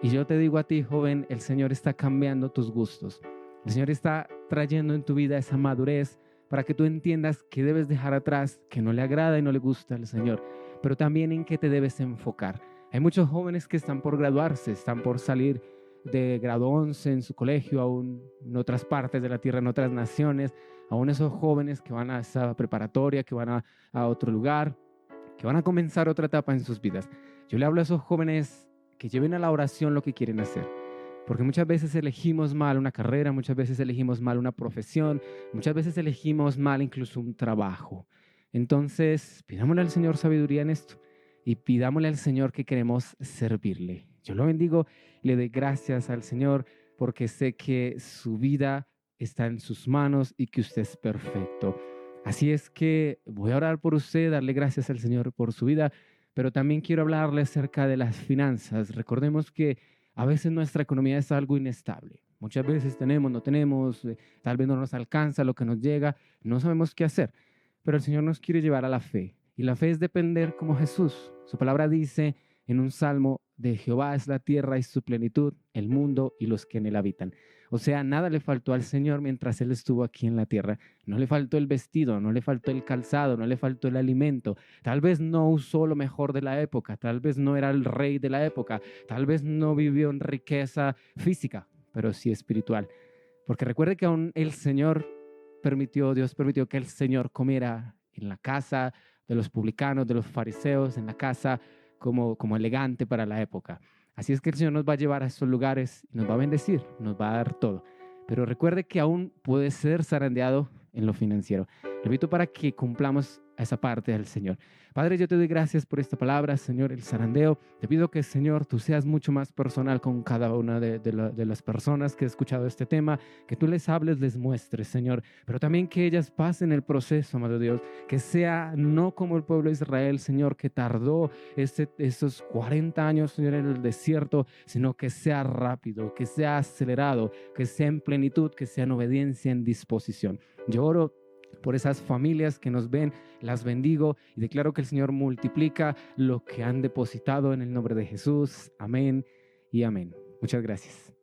S2: Y yo te digo a ti, joven, el Señor está cambiando tus gustos. El Señor está trayendo en tu vida esa madurez para que tú entiendas que debes dejar atrás, que no le agrada y no le gusta al Señor, pero también en qué te debes enfocar. Hay muchos jóvenes que están por graduarse, están por salir de grado 11 en su colegio, aún en otras partes de la tierra, en otras naciones, aún esos jóvenes que van a esa preparatoria, que van a otro lugar, que van a comenzar otra etapa en sus vidas. Yo le hablo a esos jóvenes que lleven a la oración lo que quieren hacer. Porque muchas veces elegimos mal una carrera, muchas veces elegimos mal una profesión, muchas veces elegimos mal incluso un trabajo. Entonces, pidámosle al Señor sabiduría en esto y pidámosle al Señor que queremos servirle. Yo lo bendigo y le doy gracias al Señor porque sé que su vida está en sus manos y que usted es perfecto. Así es que voy a orar por usted, darle gracias al Señor por su vida, pero también quiero hablarle acerca de las finanzas. Recordemos que a veces nuestra economía es algo inestable. Muchas veces tenemos, no tenemos, tal vez no nos alcanza lo que nos llega, no sabemos qué hacer. Pero el Señor nos quiere llevar a la fe. Y la fe es depender como Jesús. Su palabra dice en un salmo: de Jehová es la tierra y su plenitud, el mundo y los que en él habitan. O sea, nada le faltó al Señor mientras Él estuvo aquí en la tierra. No le faltó el vestido, no le faltó el calzado, no le faltó el alimento. Tal vez no usó lo mejor de la época, tal vez no era el rey de la época, tal vez no vivió en riqueza física, pero sí espiritual. Porque recuerde que aún el Señor Dios permitió que el Señor comiera en la casa de los publicanos, de los fariseos, en la casa como elegante para la época. Así es que el Señor nos va a llevar a esos lugares y nos va a bendecir, nos va a dar todo. Pero recuerde que aún puede ser zarandeado en lo financiero. Le invito para que cumplamos esa parte del Señor. Padre, yo te doy gracias por esta palabra, Señor, el zarandeo. Te pido que, Señor, tú seas mucho más personal con cada una de las personas que he escuchado este tema, que tú les hables, les muestres, Señor, pero también que ellas pasen el proceso, amado Dios, que sea no como el pueblo de Israel, Señor, que tardó esos 40 años, Señor, en el desierto, sino que sea rápido, que sea acelerado, que sea en plenitud, que sea en obediencia, en disposición. Yo oro por esas familias que nos ven, las bendigo y declaro que el Señor multiplica lo que han depositado en el nombre de Jesús. Amén y amén. Muchas gracias.